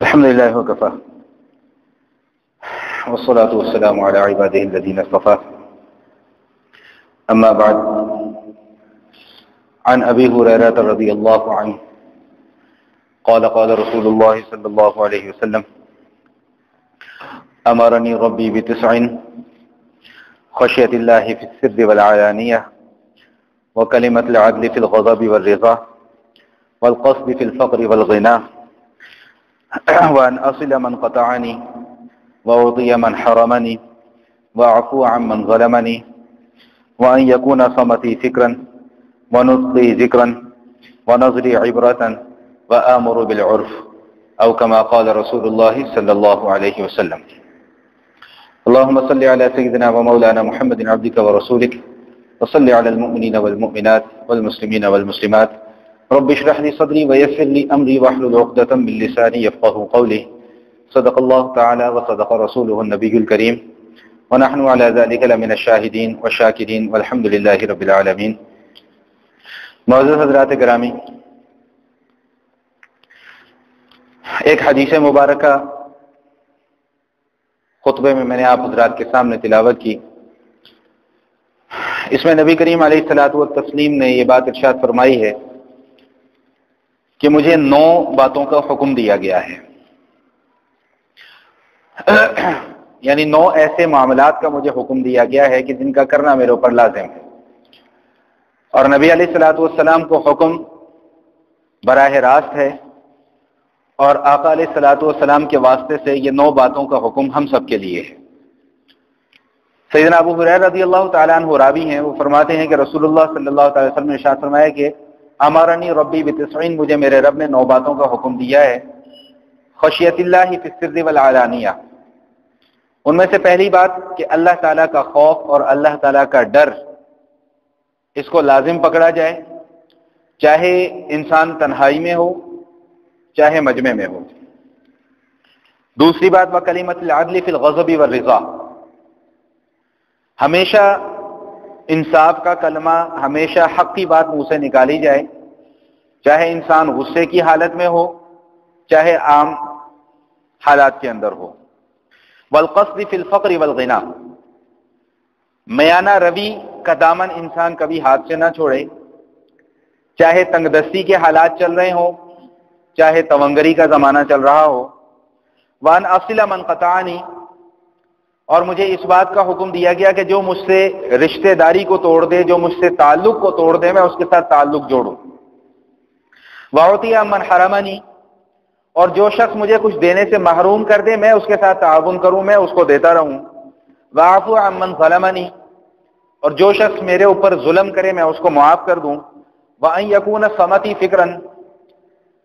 الحمد لله وكفى والصلاة والسلام على عباده الذين اصطفى أما بعد عن أبي هريرة رضي الله عنه قال قال رسول الله صلى الله عليه وسلم أمرني ربي بتسع خشية الله في السر والعلانية وكلمة العدل في الغضب والرضا والقصد في الفقر والغنى وأن أصل من قطعني وأعطي من حرمني وأعفو عن من ظلمني وأن يكون صمتي فكرا ونطقي ذكرا ونظري عبرة وآمر بالعرف أو كما قال رسول الله صلى الله عليه وسلم. اللهم صل على سيدنا ومولانا محمد عبدك ورسولك وصل على المؤمنين والمؤمنات والمسلمين والمسلمات. رب اشرح لي صدري ويسر لي أمري واحلل عقدة من لساني يفقهوا قولي. صدق الله تعالى وصدق رسوله النبي الكريم ونحن على ذلك لمن الشاهدين والشاكرين والحمد لله رب العالمين. معزز حضرات گرامی، ایک حدیث مبارکہ خطبے میں نے آپ حضرات کے سامنے تلاوت کی. اس میں نبی کریم علیہ الصلوۃ والتسلیم نے یہ بات ارشاد فرمائی ہے کہ مجھے 9 باتوں کا حکم دیا گیا ہے، یعنی 9 ایسے معاملات کا مجھے حکم دیا گیا ہے کہ جن کا کرنا میرے اوپر لازم ہے. اور نبی علیہ الصلوۃ والسلام کو حکم براہ راست ہے، اور آقا علیہ الصلوۃ والسلام کے واسطے سے یہ 9 باتوں کا حکم ہم سب کے لیے ہے. سیدنا ابو ہریرہ رضی اللہ تعالیٰ عنہ راوی ہیں، وہ فرماتے ہیں کہ رسول اللہ صلی اللہ علیہ وسلم نے ارشاد فرمایا کہ امرنی ربی بتسعین، مجھے میرے رب نے 9 باتوں کا حکم دیا ہے. خشیت اللہ فی السر والعلانیہ، ان میں سے پہلی بات کہ اللہ تعالیٰ کا خوف اور اللہ تعالیٰ کا ڈر، اس کو لازم پکڑا جائے، چاہے انسان تنہائی میں ہو چاہے مجمع میں ہو. دوسری بات وکلمۃ العدل فی الغضب والرضا، ہمیشہ انصاف کا کلمہ، ہمیشہ حق کی بات منہ سے نکالی جائے، چاہے انسان غصے کی حالت میں ہو چاہے عام حالات کے اندر ہو. والقصد فی الفقر والغنى، میانہ روی کا دامن انسان کبھی ہاتھ سے نہ چھوڑے، چاہے تنگ دستی کے حالات چل رہے ہوں چاہے تونگری کا زمانہ چل رہا ہو. وان اصل من قطعنی، اور مجھے اس بات کا حکم دیا گیا کہ جو مجھ سے رشتہ داری کو توڑ دے، جو مجھ سے تعلق کو توڑ دے، میں اس کے ساتھ تعلق جوڑوں. واعطی من حرمنی، اور جو شخص مجھے کچھ دینے سے محروم کر دے میں اس کے ساتھ تعاون کروں، میں اس کو دیتا رہوں. واعفو عن من ظلمنی، اور جو شخص میرے اوپر ظلم کرے میں اس کو معاف کر دوں. وان یکون صمتی فکرا،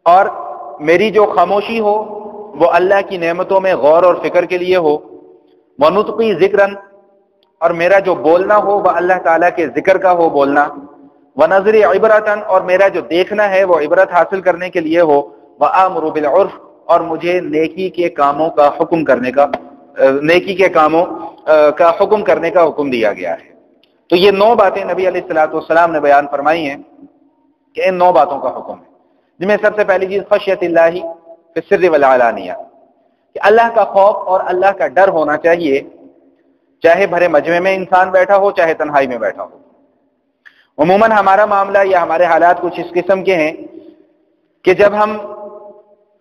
اور میری جو خاموشی ہو وہ اللہ کی نعمتوں میں غور اور فکر کے لیے ہو. ونطقی ذکرا، اور میرا جو بولنا ہو وہ اللہ تعالیٰ کے ذکر کا ہو بولنا. ونظری عبرتا، اور میرا جو دیکھنا ہے وہ عبرت حاصل کرنے کے لیے ہو. وآمر بالعرف، اور مجھے نیکی کے کاموں کا حکم کرنے کا حکم دیا گیا ہے. تو یہ 9 باتیں نبی علیہ الصلوۃ والسلام نے بیان فرمائی ہیں کہ ان 9 باتوں کا حکم ہے، جن میں سب سے پہلی چیز خشیت اللہ فی السر والعلانیہ، کہ اللہ کا خوف اور اللہ کا ڈر ہونا چاہیے، چاہے بھرے مجمع میں انسان بیٹھا ہو چاہے تنہائی میں بیٹھا ہو. عموماً ہمارا معاملہ یا ہمارے حالات کچھ اس قسم کے ہیں کہ جب ہم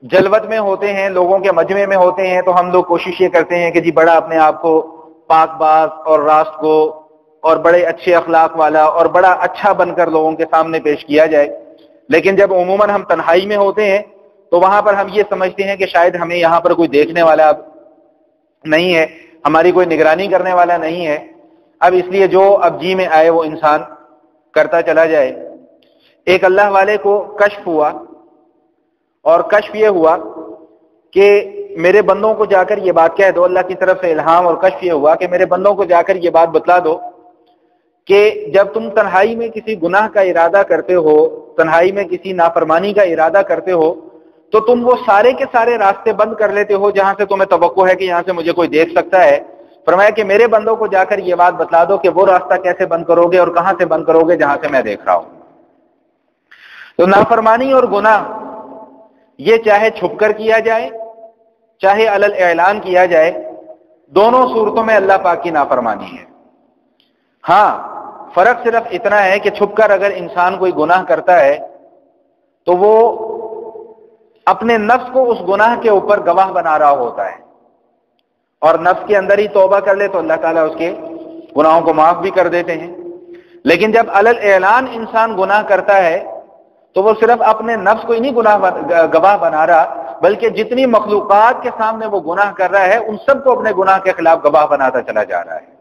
جلوت میں ہوتے ہیں، لوگوں کے مجمع میں ہوتے ہیں، تو ہم لوگ کوشش یہ کرتے ہیں کہ جی بڑا اپنے آپ کو پاک باز اور راست گو اور بڑے اچھے اخلاق والا اور بڑا اچھا بن کر لوگوں کے سامنے پیش کیا جائے. لیکن جب عموماً ہم تنہائی میں ہوتے ہیں تو وہاں پر ہم یہ سمجھتے ہیں کہ شاید ہمیں یہاں پر کوئی دیکھنے والا نہیں ہے، ہماری کوئی نگرانی کرنے والا نہیں ہے. اب اس لیے جو اب جی میں آئے وہ انسان کرتا چلا جائے. ایک اللہ والے کو کشف ہوا، اور کشف یہ ہوا کہ میرے بندوں کو جا کر یہ بات کہہ دو، اللہ کی طرف سے الہام اور کشف یہ ہوا کہ میرے بندوں کو جا کر یہ بات بتلا دو کہ جب تم تنہائی میں کسی گناہ کا ارادہ کرتے ہو، تنہائی میں کسی نافرمانی کا ارادہ کرتے ہو، تو تم وہ سارے کے سارے راستے بند کر لیتے ہو جہاں سے تمہیں توقع ہے کہ یہاں سے مجھے کوئی دیکھ سکتا ہے. فرمایا کہ میرے بندوں کو جا کر یہ بات بتلا دو کہ وہ راستہ کیسے بند کرو گے اور کہاں سے بند کرو گے جہاں سے میں دیکھ رہا ہوں. تو نافرمانی اور گناہ یہ چاہے چھپ کر کیا جائے چاہے علل اعلان کیا جائے، دونوں صورتوں میں اللہ پاک کی نافرمانی ہے۔ ہاں، فرق صرف اتنا ہے کہ چھپ کر اگر انسان کوئی گناہ کرتا ہے تو وہ اپنے نفس کو اس گناہ کے اوپر گواہ بنا رہا ہوتا ہے، اور نفس کے اندر ہی توبہ کر لے تو اللہ تعالیٰ اس کے گناہوں کو معاف بھی کر دیتے ہیں۔ لیکن جب علل اعلان انسان گناہ کرتا ہے تو وہ صرف اپنے نفس کو ہی نہیں گواہ بنا رہا، بلکہ جتنی مخلوقات کے سامنے وہ گناہ کر رہا ہے ان سب کو اپنے گناہ کے خلاف گواہ بناتا چلا جا رہا ہے۔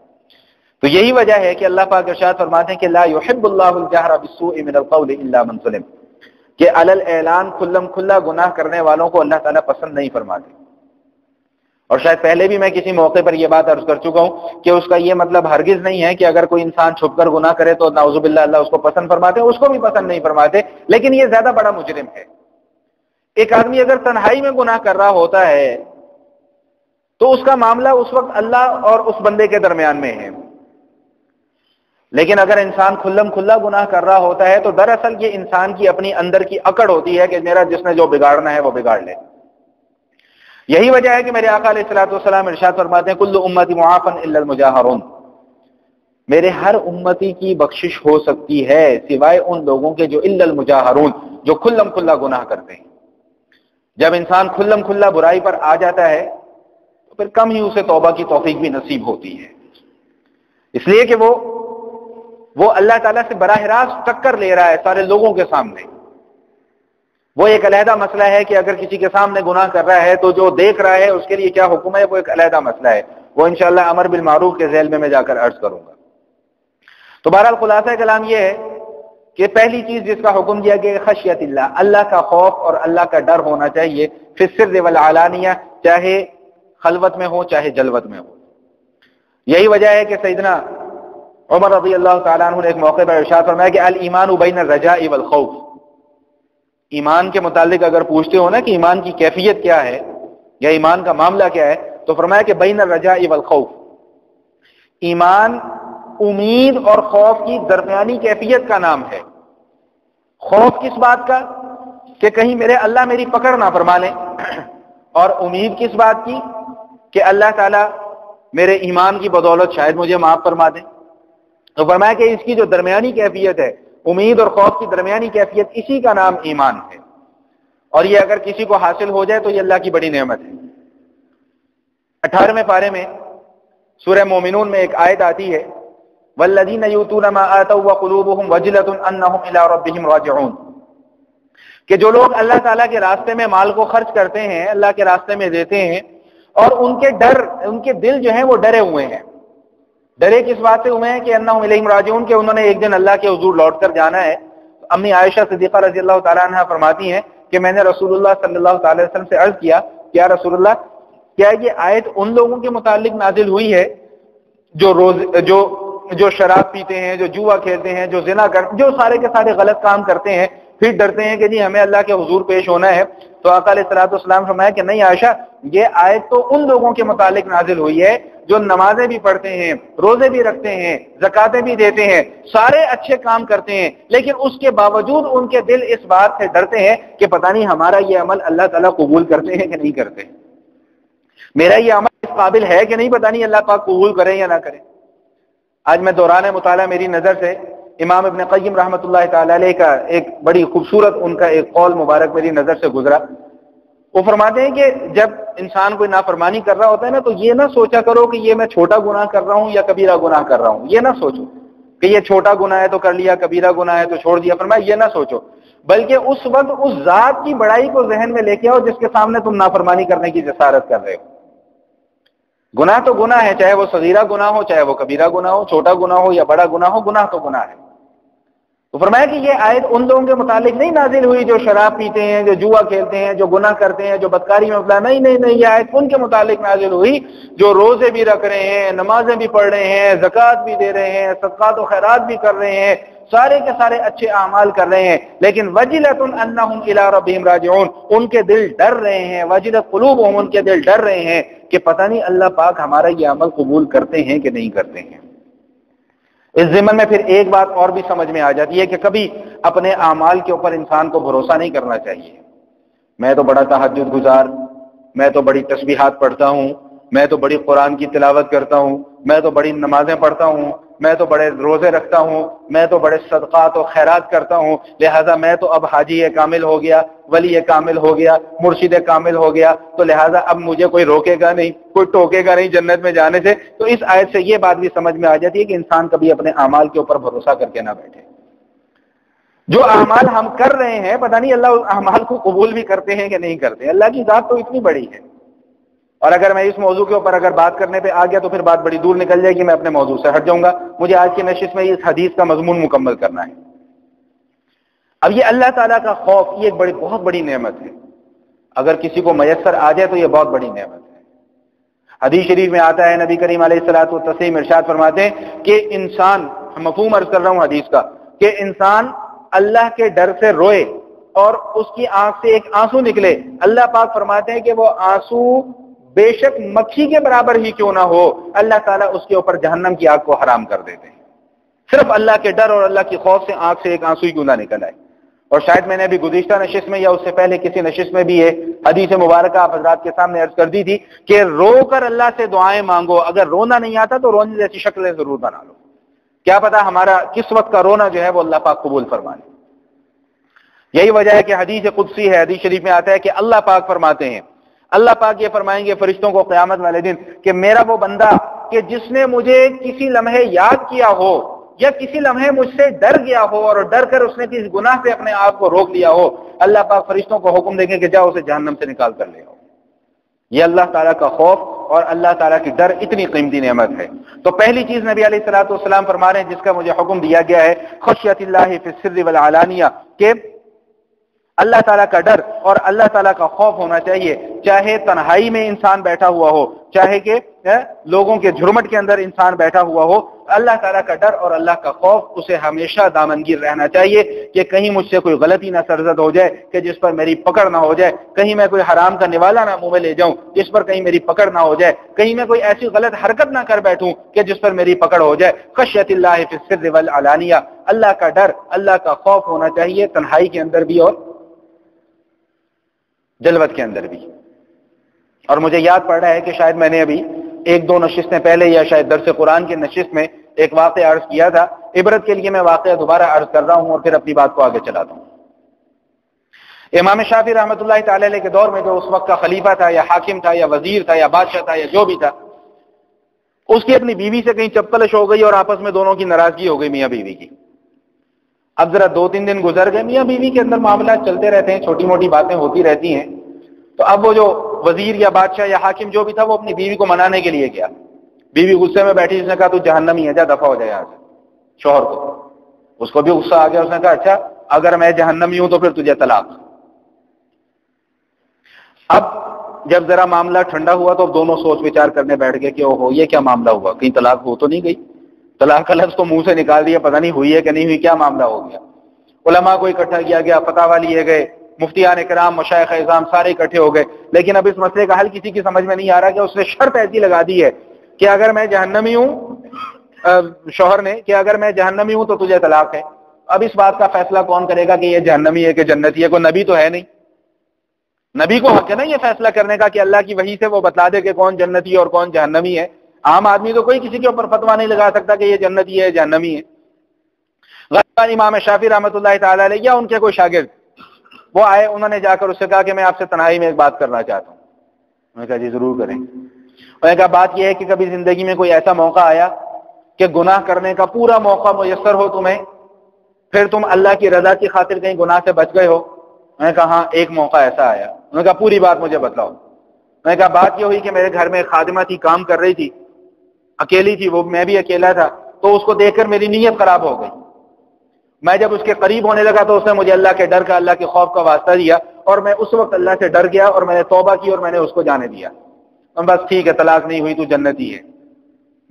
تو یہی وجہ ہے کہ اللہ پاک ارشاد فرماتے ہیں کہ لا يحب اللہ الجہر بالسوء من القول الا من ظلم، کہ علل اعلان کھلم کھلا گناہ کرنے والوں کو اللہ تعالیٰ پسند نہیں فرماتے۔ اور شاید پہلے بھی میں کسی موقع پر یہ بات عرض کر چکا ہوں کہ اس کا یہ مطلب ہرگز نہیں ہے کہ اگر کوئی انسان چھپ کر گناہ کرے تو نعوذ باللہ اللہ اس کو پسند فرماتے ہیں، اس کو بھی پسند نہیں فرماتے، لیکن یہ زیادہ بڑا مجرم ہے۔ ایک آدمی اگر تنہائی میں گناہ کر رہا ہوتا ہے تو اس کا معاملہ اس وقت اللہ اور اس بندے کے درمیان میں ہے، لیکن اگر انسان کھلم کھلا گناہ کر رہا ہوتا ہے تو دراصل یہ انسان کی اپنی اندر کی اکڑ ہوتی ہے کہ میرا جس نے جو بگاڑنا ہے وہ بگاڑ لے۔ یہی وجہ ہے کہ میرے آقا علیہ الصلوۃ والسلام ارشاد فرماتے ہیں کل امتی معافا الا المجاہرون، میرے ہر امتی کی بخشش ہو سکتی ہے سوائے ان لوگوں کے جو الا المجاہرون، جو کھلم کھلا گناہ کرتے ہیں۔ جب انسان کھلم کھلا برائی پر آ جاتا ہے تو پھر کم ہی اسے توبہ کی توفیق بھی نصیب ہوتی ہے، اس لیے کہ وہ اللہ تعالیٰ سے براہ راست ٹکر لے رہا ہے سارے لوگوں کے سامنے۔ وہ ایک علیحدہ مسئلہ ہے کہ اگر کسی کے سامنے گناہ کر رہا ہے تو جو دیکھ رہا ہے اس کے لیے کیا حکم ہے، وہ ایک علیحدہ مسئلہ ہے، وہ انشاءاللہ امر بالمعروف کے ذیل میں جا کر عرض کروں گا۔ تو بہرحال خلاصہ کلام یہ ہے کہ پہلی چیز جس کا حکم دیا گیا خشیت اللہ، اللہ کا خوف اور اللہ کا ڈر ہونا چاہیے، فی السر والعلانیہ، چاہے خلوت میں ہو چاہے جلوت میں ہو۔ یہی وجہ ہے کہ سیدنا عمر رضی اللہ تعالیٰ عنہ نے ایک موقع پر ارشاد فرمایا کہ الایمان بین الرجاء والخوف، ایمان کے متعلق اگر پوچھتے ہو نا کہ ایمان کی کیفیت کیا ہے یا ایمان کا معاملہ کیا ہے، تو فرمایا کہ بین الرجاء والخوف، ایمان امید اور خوف کی درمیانی کیفیت کا نام ہے۔ خوف کس بات کا کہ کہیں میرے اللہ میری پکڑ نہ فرما لیں، اور امید کس بات کی کہ اللہ تعالیٰ میرے ایمان کی بدولت شاید مجھے معاف فرما دیں۔ تو فرمایا کہ اس کی جو درمیانی کیفیت ہے، امید اور خوف کی درمیانی کیفیت، اسی کا نام ایمان ہے، اور یہ اگر کسی کو حاصل ہو جائے تو یہ اللہ کی بڑی نعمت ہے۔ 18ویں پارے میں سورہ مومنون میں ایک آیت آتی ہے والذین یؤتون ما آتوا وقلوبهم وجلۃ انہم الی ربہم راجعون، کہ جو لوگ اللہ تعالیٰ کے راستے میں مال کو خرچ کرتے ہیں، اللہ کے راستے میں دیتے ہیں، اور ان کے دل جو ہیں وہ ڈرے ہوئے ہیں۔ ڈرے کس بات سے ہوئے ہیں کہ انہم الیہم راجعون، کہ انہوں نے ایک دن اللہ کے حضور لوٹ کر جانا ہے۔ امی عائشہ صدیقہ رضی اللہ تعالیٰ عنہ فرماتی ہیں کہ میں نے رسول اللہ صلی اللہ تعالی وسلم سے عرض کیا کہ یا رسول اللہ، کیا یہ آیت ان لوگوں کے متعلق نازل ہوئی ہے جو شراب پیتے ہیں، جو جوا کھیلتے ہیں، جو زنا کرتے، جو سارے کے سارے غلط کام کرتے ہیں، پھر ڈرتے ہیں کہ جی ہمیں اللہ کے حضور پیش ہونا ہے؟ تو آقا علیہ الصلوۃ والسلام فرمایا کہ نہیں عائشہ، یہ آیت تو ان لوگوں کے متعلق نازل ہوئی ہے جو نمازیں بھی پڑھتے ہیں، روزے بھی رکھتے ہیں، زکاتیں بھی دیتے ہیں، سارے اچھے کام کرتے ہیں، لیکن اس کے باوجود ان کے دل اس بات سے ڈرتے ہیں کہ پتہ نہیں ہمارا یہ عمل اللہ تعالیٰ قبول کرتے ہیں کہ نہیں کرتے، میرا یہ عمل اس قابل ہے کہ نہیں، پتہ نہیں اللہ پاک قبول کرے یا نہ کرے۔ آج میں دوران مطالعہ میری نظر سے امام ابن قیم رحمۃ اللہ تعالی علیہ کا ایک بڑی خوبصورت ان کا ایک قول مبارک میری نظر سے گزرا۔ وہ فرماتے ہیں کہ جب انسان کوئی نافرمانی کر رہا ہوتا ہے نا، تو یہ نہ سوچا کرو کہ یہ میں چھوٹا گناہ کر رہا ہوں یا کبیرہ گناہ کر رہا ہوں، یہ نہ سوچو کہ یہ چھوٹا گناہ ہے تو کر لیا، کبیرہ گناہ ہے تو چھوڑ دیا، فرمایا یہ نہ سوچو، بلکہ اس وقت اس ذات کی بڑائی کو ذہن میں لے کے آؤ جس کے سامنے تم نافرمانی کرنے کی جسارت کر رہے ہو۔ گناہ تو گناہ ہے، چاہے وہ صغیرہ گناہ ہو چاہے وہ کبیرہ گناہ ہو، چھوٹا گناہ ہو یا بڑا گناہ ہو، گناہ تو گناہ ہے۔ تو فرمایا کہ یہ آیت ان لوگوں کے متعلق نہیں نازل ہوئی جو شراب پیتے ہیں، جو جوا کھیلتے ہیں، جو گناہ کرتے ہیں، جو بدکاری میں مبتلا، نہیں، یہ آیت ان کے متعلق نازل ہوئی جو روزے بھی رکھ رہے ہیں، نمازیں بھی پڑھ رہے ہیں، زکوٰۃ بھی دے رہے ہیں، صدقات و خیرات بھی کر رہے ہیں، سارے کے سارے اچھے اعمال کر رہے ہیں، لیکن وجلۃ انہم الی ربہم راجعون، ان کے دل ڈر رہے ہیں، وجلۃ قلوبہم، ان کے دل ڈر رہے ہیں کہ پتہ نہیں اللہ پاک ہمارا یہ عمل قبول کرتے ہیں کہ نہیں کرتے ہیں۔ اس ضمن میں پھر ایک بات اور بھی سمجھ میں آ جاتی ہے کہ کبھی اپنے اعمال کے اوپر انسان کو بھروسہ نہیں کرنا چاہیے۔ میں تو بڑا تہجد گزار، میں تو بڑی تسبیحات پڑھتا ہوں، میں تو بڑی قرآن کی تلاوت کرتا ہوں، میں تو بڑی نمازیں پڑھتا ہوں، میں تو بڑے روزے رکھتا ہوں، میں تو بڑے صدقات و خیرات کرتا ہوں، لہٰذا میں تو اب حاجی کامل ہو گیا، ولی کامل ہو گیا، مرشد کامل ہو گیا، تو لہٰذا اب مجھے کوئی روکے گا نہیں، کوئی ٹوکے گا نہیں جنت میں جانے سے۔ تو اس آیت سے یہ بات بھی سمجھ میں آ جاتی ہے کہ انسان کبھی اپنے اعمال کے اوپر بھروسہ کر کے نہ بیٹھے۔ جو اعمال ہم کر رہے ہیں پتہ نہیں اللہ اس اعمال کو قبول بھی کرتے ہیں کہ نہیں کرتے۔ اللہ کی ذات تو اتنی بڑی ہے، اور اگر میں اس موضوع کے اوپر اگر بات کرنے پہ آ گیا تو پھر بات بڑی دور نکل جائے گی، میں اپنے موضوع سے ہٹ جاؤں گا۔ مجھے آج کی نشست میں اس حدیث کا مضمون مکمل کرنا ہے۔ اب یہ اللہ تعالیٰ کا خوف یہ ایک بہت بڑی نعمت ہے، اگر کسی کو میسر آ جائے تو یہ بہت بڑی نعمت ہے۔ حدیث شریف میں آتا ہے، نبی کریم علیہ الصلوۃ والتسلیم ارشاد فرماتے ہیں کہ انسان، مفہوم عرض کر رہا ہوں حدیث کا، کہ انسان اللہ کے ڈر سے روئے اور اس کی آنکھ سے ایک آنسو نکلے، اللہ پاک فرماتے ہیں کہ وہ آنسو بے شک مکھی کے برابر ہی کیوں نہ ہو، اللہ تعالیٰ اس کے اوپر جہنم کی آگ کو حرام کر دیتے ہیں، صرف اللہ کے ڈر اور اللہ کی خوف سے آنکھ سے ایک آنسو ہی کیوں نہ نکل آئے۔ اور شاید میں نے ابھی گزشتہ نشست میں یا اس سے پہلے کسی نشست میں بھی یہ حدیث مبارکہ آپ حضرات کے سامنے عرض کر دی تھی کہ رو کر اللہ سے دعائیں مانگو، اگر رونا نہیں آتا تو رونے جیسی شکلیں ضرور بنا لو، کیا پتا ہمارا کس وقت کا رونا جو ہے وہ اللہ پاک قبول فرما لے۔ یہی وجہ ہے کہ حدیث قدسی ہے، حدیث شریف میں آتا ہے کہ اللہ پاک فرماتے ہیں، اللہ پاک یہ فرمائیں گے فرشتوں کو قیامت والے دن کہ میرا وہ بندہ کہ جس نے مجھے کسی لمحے یاد کیا ہو یا کسی لمحے مجھ سے ڈر گیا ہو اور ڈر کر اس نے کسی گناہ سے اپنے آپ کو روک لیا ہو، اللہ پاک فرشتوں کو حکم دیں گے کہ جاؤ اسے جہنم سے نکال کر لے آؤ۔ یہ اللہ تعالیٰ کا خوف اور اللہ تعالیٰ کی ڈر اتنی قیمتی نعمت ہے۔ تو پہلی چیز نبی علیہ الصلوۃ والسلام فرما رہے ہیں جس کا مجھے حکم دیا گیا ہے، خشیت اللہ فی السر والعلانیہ، کہ اللہ تعالیٰ کا ڈر اور اللہ تعالیٰ کا خوف ہونا چاہیے، چاہے تنہائی میں انسان بیٹھا ہوا ہو، چاہے کہ لوگوں کے جھرمٹ کے اندر انسان بیٹھا ہوا ہو، اللہ تعالیٰ کا ڈر اور اللہ کا خوف اسے ہمیشہ دامنگیر رہنا چاہیے کہ کہیں مجھ سے کوئی غلطی نہ سرزد ہو جائے کہ جس پر میری پکڑ نہ ہو جائے، کہیں میں کوئی حرام کا نوالا نہ منہ میں لے جاؤں جس پر کہیں میری پکڑ نہ ہو جائے، کہیں میں کوئی ایسی غلط حرکت نہ کر بیٹھوں کہ جس پر میری پکڑ ہو جائے۔ خشیت اللہ فی السر والعلانیہ، اللہ کا ڈر، اللہ کا خوف ہونا چاہیے تنہائی کے اندر بھی اور جلوت کے اندر بھی۔ اور مجھے یاد پڑ رہا ہے کہ شاید میں نے ابھی ایک دو نشستیں پہلے یا شاید درس قرآن کی نشست میں ایک واقعہ عرض کیا تھا، عبرت کے لیے میں واقعہ دوبارہ عرض کر رہا ہوں اور پھر اپنی بات کو آگے چلاتا ہوں۔ امام شافعی رحمۃ اللہ تعالی علیہ کے دور میں جو اس وقت کا خلیفہ تھا یا حاکم تھا یا وزیر تھا یا بادشاہ تھا یا جو بھی تھا، اس کی اپنی بیوی سے کہیں چپکلش ہو گئی اور آپس میں دونوں کی ناراضگی ہو گئی میاں بیوی کی۔ اب ذرا 2-3 دن گزر گئے، میاں بیوی کے اندر معاملات چلتے رہتے ہیں، چھوٹی موٹی باتیں ہوتی رہتی ہیں، تو اب وہ جو وزیر یا بادشاہ یا حاکم جو بھی تھا وہ اپنی بیوی کو منانے کے لیے گیا۔ بیوی غصے میں بیٹھی، اس نے کہا تو جہنمی ہے، جا دفع ہو جائے یہاں سے۔ شوہر کو، اس کو بھی غصہ آ گیا، اس نے کہا اچھا اگر میں جہنمی ہوں تو پھر تجھے طلاق۔ اب جب ذرا معاملہ ٹھنڈا ہوا تو دونوں سوچ وچار کرنے بیٹھ گئے کہ اوہو یہ کیا معاملہ ہوا، کہیں طلاق ہو تو نہیں گئی، طلاق کا لفظ تو منہ سے نکال دیا، پتہ نہیں ہوئی ہے کہ نہیں ہوئی، کیا معاملہ ہو گیا۔ علماء کو اکٹھا کیا گیا، فتاوی لیے گئے، مفتیان کرام، مشائخ اعظام سارے اکٹھے ہو گئے، لیکن اب اس مسئلے کا حل کسی کی سمجھ میں نہیں آ رہا کہ اس نے شرط ایسی لگا دی ہے کہ اگر میں جہنمی ہوں، شوہر نے، کہ اگر میں جہنمی ہوں تو تجھے طلاق ہے۔ اب اس بات کا فیصلہ کون کرے گا کہ یہ جہنمی ہے کہ جنتی ہے؟ کوئی نبی تو ہے نہیں، نبی کو حق ہے نا یہ فیصلہ کرنے کا کہ اللہ کی وحی سے وہ بتلا دے کہ کون جنتی ہے اور کون جہنمی ہے۔ عام آدمی تو کوئی کسی کے اوپر فتویٰ نہیں لگا سکتا کہ یہ جنتی ہے جہنمی ہے۔ غالباً امام شافعی رحمۃ اللہ تعالی علیہ یا ان کے کوئی شاگرد وہ آئے، انہوں نے جا کر اس سے کہا کہ میں آپ سے تنہائی میں ایک بات کرنا چاہتا ہوں۔ انہوں نے کہا جی ضرور کریں۔ انہوں نے کہا بات یہ ہے کہ کبھی زندگی میں کوئی ایسا موقع آیا کہ گناہ کرنے کا پورا موقع میسر ہو تمہیں، پھر تم اللہ کی رضا کی خاطر کہیں گناہ سے بچ گئے ہو؟ میں نے کہا ہاں ایک موقع ایسا آیا۔ انہوں نے کہا پوری بات مجھے بتلاؤ۔ میں نے کہا بات یہ ہوئی کہ میرے گھر میں ایک خادمہ تھی، کام کر رہی تھی، اکیلی تھی، وہ میں بھی اکیلا تھا، تو اس کو دیکھ کر میری نیت خراب ہو گئی۔ میں جب اس کے قریب ہونے لگا تو اس نے مجھے اللہ کے ڈر کا، اللہ کے خوف کا واسطہ دیا، اور میں اس وقت اللہ سے ڈر گیا اور میں نے توبہ کی اور میں نے اس کو جانے دیا۔ بس ٹھیک ہے، طلاق نہیں ہوئی تو جنتی ہے۔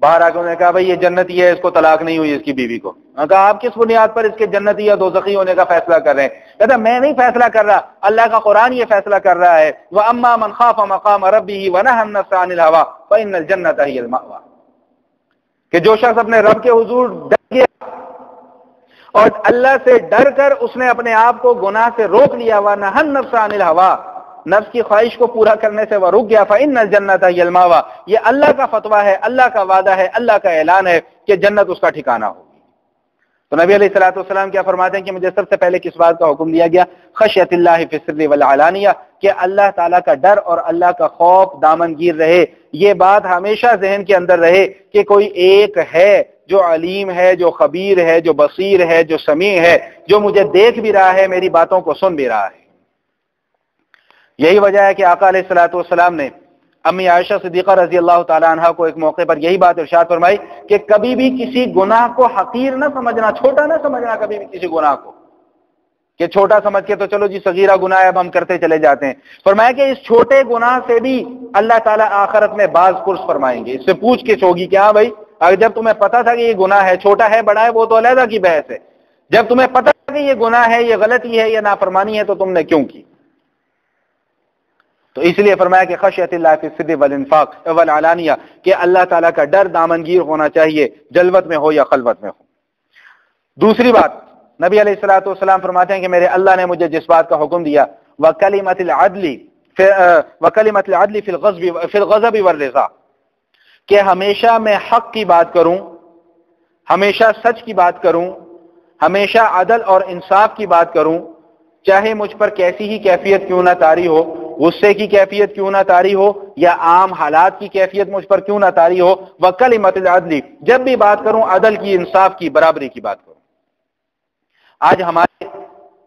باہر آ کے انہوں نے کہا بھائی یہ جنتی ہے، اس کو طلاق نہیں ہوئی اس کی بیوی کو۔ میں نے کہا آپ کس بنیاد پر اس کے جنتی یا دوزخی ہونے کا فیصلہ کر رہے ہیں؟ کہتا میں نہیں فیصلہ کر رہا، اللہ کا قرآن یہ فیصلہ کر رہا ہے، وَأَمَّا مَنْ خَافَ مَقَامَ رَبِّهِ وَنَهَى النَّفْسَ عَنِ الْهَوَىٰ فَإِنَّ الْجَنَّةَ هِيَ الْمَأْوَىٰ، کہ جو شخص اپنے رب کے حضور ڈر گیا اور اللہ سے ڈر کر اس نے اپنے آپ کو گناہ سے روک لیا، وَنَهَى النَّفْسَ عَنِ الْهَوَىٰ، نفس کی خواہش کو پورا کرنے سے وہ رک گیا، فإن الجنۃ ہی المأویٰ، یہ اللہ کا فتویٰ ہے، اللہ کا وعدہ ہے، اللہ کا اعلان ہے کہ جنت اس کا ٹھکانہ ہوگی۔ تو نبی علیہ الصلوۃ والسلام کیا فرماتے ہیں کہ مجھے سب سے پہلے کس بات کا حکم دیا گیا؟ خشیت اللہ فی السر والعلانیہ، کہ اللہ تعالیٰ کا ڈر اور اللہ کا خوف دامن گیر رہے۔ یہ بات ہمیشہ ذہن کے اندر رہے کہ کوئی ایک ہے جو علیم ہے، جو خبیر ہے، جو بصیر ہے، جو سمیع ہے، جو مجھے دیکھ بھی رہا ہے، میری باتوں کو سن بھی رہا ہے۔ یہی وجہ ہے کہ آقا علیہ الصلوۃ والسلام نے امی عائشہ صدیقہ رضی اللہ تعالی عنہا کو ایک موقع پر یہی بات ارشاد فرمائی کہ کبھی بھی کسی گناہ کو حقیر نہ سمجھنا، چھوٹا نہ سمجھنا کبھی بھی کسی گناہ کو، کہ چھوٹا سمجھ کے تو چلو جی صغیرہ گناہ ہے اب ہم کرتے چلے جاتے ہیں۔ فرمایا کہ اس چھوٹے گناہ سے بھی اللہ تعالیٰ آخرت میں باز پرس فرمائیں گے، اس سے پوچھ کے ہوگی کہ ہاں بھائی اگر جب تمہیں پتا تھا کہ یہ گناہ ہے، چھوٹا ہے بڑا ہے وہ تو علیحدہ کی بحث ہے، جب تمہیں پتا تھا کہ یہ گناہ ہے، یہ غلطی ہے، یہ نافرمانی ہے، تو تم نے کیوں کی؟ تو اس لیے فرمایا کہ خشیت اللہ فی السر والانفاق والعلانیہ، کہ اللہ تعالیٰ کا ڈر دامنگیر ہونا چاہیے، جلوت میں ہو یا خلوت میں ہو۔ دوسری بات نبی علیہ الصلوۃ والسلام فرماتے ہیں کہ میرے اللہ نے مجھے جس بات کا حکم دیا، وکلمۃ العدل فی الغضب والرضا، کہ ہمیشہ میں حق کی بات کروں، ہمیشہ سچ کی بات کروں، ہمیشہ عدل اور انصاف کی بات کروں، چاہے مجھ پر کیسی ہی کیفیت کیوں نہ طاری ہو، غصے کی کیفیت کیوں نہ طاری ہو یا عام حالات کی کیفیت مجھ پر کیوں نہ طاری ہو، وکلمۃ العدل، جب بھی بات کروں عدل کی، انصاف کی، برابری کی بات کروں۔ آج ہمارے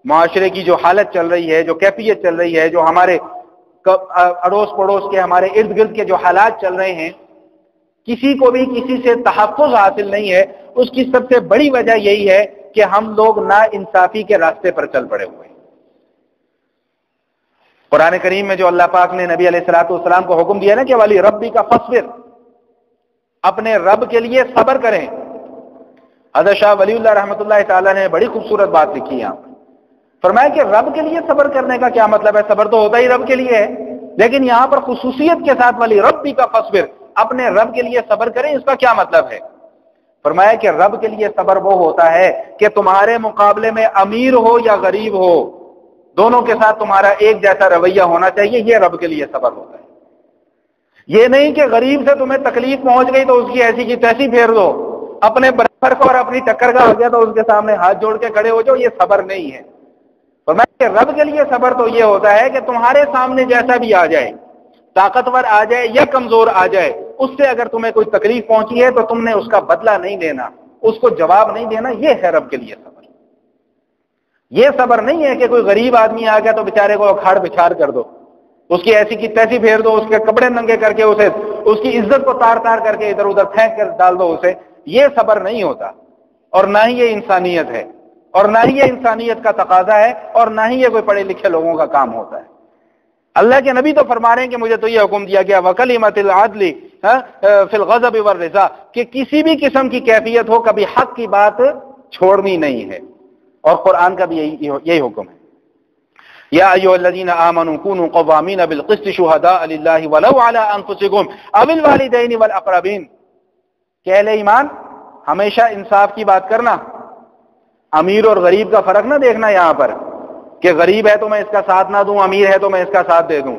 معاشرے کی جو حالت چل رہی ہے، جو کیفیت چل رہی ہے، جو ہمارے اڑوس پڑوس کے، ہمارے ارد گرد کے جو حالات چل رہے ہیں، کسی کو بھی کسی سے تحفظ حاصل نہیں ہے۔ اس کی سب سے بڑی وجہ یہی ہے کہ ہم لوگ نا انصافی کے راستے پر چل پڑے ہوئے ہیں۔ قرآن کریم میں جو اللہ پاک نے نبی علیہ الصلوۃ والسلام کو حکم دیا نا کہ ولی ربی کا فاصبر، اپنے رب کے لیے صبر کریں۔ حضرت شاہ ولی اللہ رحمۃ اللہ تعالیٰ نے بڑی خوبصورت بات لکھی یہاں پر، فرمایا کہ رب کے لیے صبر کرنے کا کیا مطلب ہے؟ صبر تو ہوتا ہی رب کے لیے ہے، لیکن یہاں پر خصوصیت کے ساتھ ولی ربی کا فاصبر، اپنے رب کے لیے صبر کریں، اس کا کیا مطلب ہے؟ فرمایا کہ رب کے لیے صبر وہ ہوتا ہے کہ تمہارے مقابلے میں امیر ہو یا غریب ہو، دونوں کے ساتھ تمہارا ایک جیسا رویہ ہونا چاہیے، یہ رب کے لیے صبر ہوتا ہے۔ یہ نہیں کہ غریب سے تمہیں تکلیف پہنچ گئی تو اس کی ایسی کی تیسی پھیر دو، اپنے برابر کو اور اپنی ٹکر کا ہو گیا تو اس کے سامنے ہاتھ جوڑ کے کھڑے ہو جاؤ، یہ صبر نہیں ہے۔ فرمایا کہ رب کے لیے صبر تو یہ ہوتا ہے کہ تمہارے سامنے جیسا بھی آ جائے، طاقتور آ جائے یا کمزور آ جائے، اس سے اگر تمہیں کوئی تکلیف پہنچی ہے تو تم نے اس کا بدلہ نہیں لینا، اس کو جواب نہیں دینا، یہ ہے رب کے لیے صبر۔ یہ صبر نہیں ہے کہ کوئی غریب آدمی آ گیا تو بیچارے کو اکھاڑ بچھاڑ کر دو، اس کی ایسی کی تیسی پھیر دو، اس کے کپڑے ننگے کر کے اسے، اس کی عزت کو تار تار کر کے ادھر ادھر پھینک کر ڈال دو اسے، یہ صبر نہیں ہوتا، اور نہ ہی یہ انسانیت ہے، اور نہ ہی یہ انسانیت کا تقاضا ہے، اور نہ ہی یہ کوئی پڑھے لکھے لوگوں کا کام ہوتا ہے۔ اللہ کے نبی تو فرما رہے ہیں کہ مجھے تو یہ حکم دیا گیا وکلمۃ العدل فی الغضب والرضا، کہ کسی بھی قسم کی کیفیت ہو کبھی حق کی بات چھوڑنی نہیں ہے، اور قرآن کا بھی یہی حکم ہے۔ یا ایھا الذین آمنوا کونوا قوامین بالقسط شہداء للہ ولو علی انفسکم او الوالدین والاقربین، کہ اہل ایمان ہمیشہ انصاف کی بات کرنا، امیر اور غریب کا فرق نہ دیکھنا یہاں پر، کہ غریب ہے تو میں اس کا ساتھ نہ دوں، امیر ہے تو میں اس کا ساتھ دے دوں،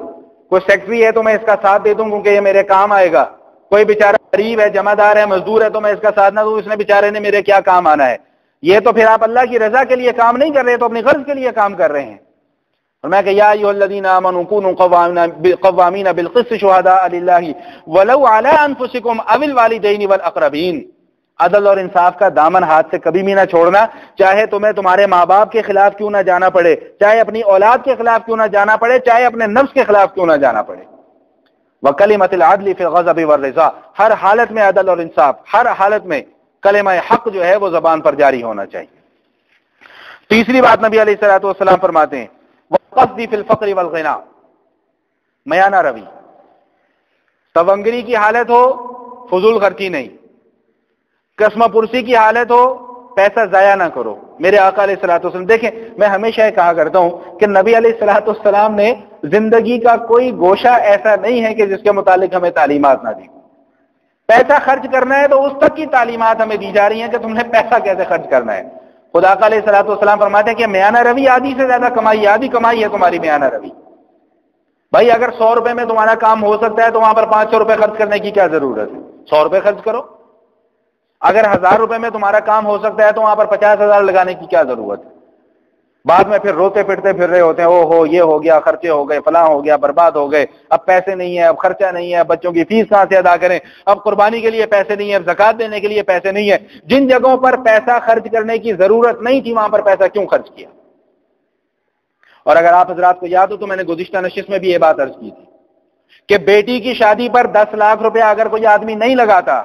کوئی سیکٹری ہے تو میں اس کا ساتھ دے دوں کیونکہ یہ میرے کام آئے گا، کوئی بیچارہ غریب ہے، جمع دار ہے، مزدور ہے تو میں اس کا ساتھ نہ دوں، اس نے بیچارے نے میرے کیا کام آنا ہے۔ یہ تو پھر آپ اللہ کی رضا کے لیے کام نہیں کر رہے، تو اپنی غرض کے لیے کام کر رہے ہیں۔ اور میں کہ یا ایھا الذین آمنوا کونوا قوامین بالقسط شہداء للہ ولو علی انفسکم او الوالدین والاقربین، عدل اور انصاف کا دامن ہاتھ سے کبھی بھی نہ چھوڑنا، چاہے تمہیں تمہارے ماں باپ کے خلاف کیوں نہ جانا پڑے، چاہے اپنی اولاد کے خلاف کیوں نہ جانا پڑے، چاہے اپنے نفس کے خلاف کیوں نہ جانا پڑے۔ وکلمۃ العدل فی الغضب والرضا، ہر حالت میں عدل اور انصاف، ہر حالت میں کلمہ حق جو ہے وہ زبان پر جاری ہونا چاہیے۔ تیسری بات نبی علیہ الصلوۃ والسلام فرماتے ہیں وقصدی فی الفقر والغنی، میانہ روی، تونگری کی حالت ہو فضول خرچی نہیں، قسم پرسی کی حالت ہو پیسہ ضائع نہ کرو۔ میرے آقا علیہ الصلوۃ والسلام، دیکھیں میں ہمیشہ یہ کہا کرتا ہوں کہ نبی علیہ الصلوۃ والسلام نے زندگی کا کوئی گوشہ ایسا نہیں ہے کہ جس کے متعلق ہمیں تعلیمات نہ دی۔ پیسہ خرچ کرنا ہے تو اس تک کی تعلیمات ہمیں دی جا رہی ہیں کہ تم نے پیسہ کیسے خرچ کرنا ہے۔ خدا کا علیہ الصلوۃ والسلام فرماتے ہیں کہ میانہ روی، آدھی سے زیادہ کمائی، آدھی کمائی ہے تمہاری میانہ روی۔ بھائی اگر 100 روپے میں تمہارا کام ہو سکتا ہے تو وہاں پر 500 روپے خرچ کرنے کی کیا ضرورت ہے؟ 100 روپے خرچ کرو. اگر 1000 روپے میں تمہارا کام ہو سکتا ہے تو وہاں پر 50,000 لگانے کی کیا ضرورت ہے؟ بعد میں پھر روتے پھرتے پھر رہے ہوتے ہیں، او ہو یہ ہو گیا، خرچے ہو گئے، فلاں ہو گیا، برباد ہو گئے، اب پیسے نہیں ہیں، اب خرچہ نہیں ہے، بچوں کی فیس کہاں سے ادا کریں، اب قربانی کے لیے پیسے نہیں ہیں، اب زکات دینے کے لیے پیسے نہیں ہیں. جن جگہوں پر پیسہ خرچ کرنے کی ضرورت نہیں تھی وہاں پر پیسہ کیوں خرچ کیا؟ اور اگر آپ حضرات کو یاد ہو تو میں نے گزشتہ نشست میں بھی یہ بات عرض کی تھی کہ بیٹی کی شادی پر 10 لاکھ روپے اگر کوئی آدمی نہیں لگاتا،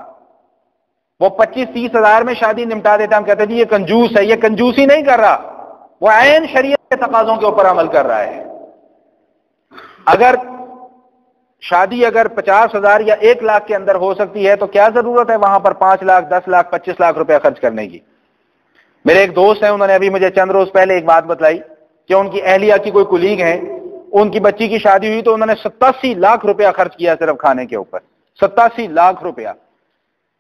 وہ 25-30 ہزار میں شادی نمٹا دیتا، ہم کہتے ہیں یہ کنجوس ہے. یہ کنجوسی نہیں کر رہا، وہ عین شریعت کے تقاضوں کے اوپر عمل کر رہا ہے. اگر شادی 50,000 یا 1 لاکھ کے اندر ہو سکتی ہے تو کیا ضرورت ہے وہاں پر 5 لاکھ 10 لاکھ 25 لاکھ روپے خرچ کرنے کی؟ میرے ایک دوست ہیں، انہوں نے ابھی مجھے چند روز پہلے ایک بات بتلائی کہ ان کی اہلیہ کی کوئی کولیگ ہیں، ان کی بچی کی شادی ہوئی تو انہوں نے 87 لاکھ روپیہ خرچ کیا صرف کھانے کے اوپر. 87 لاکھ روپیہ.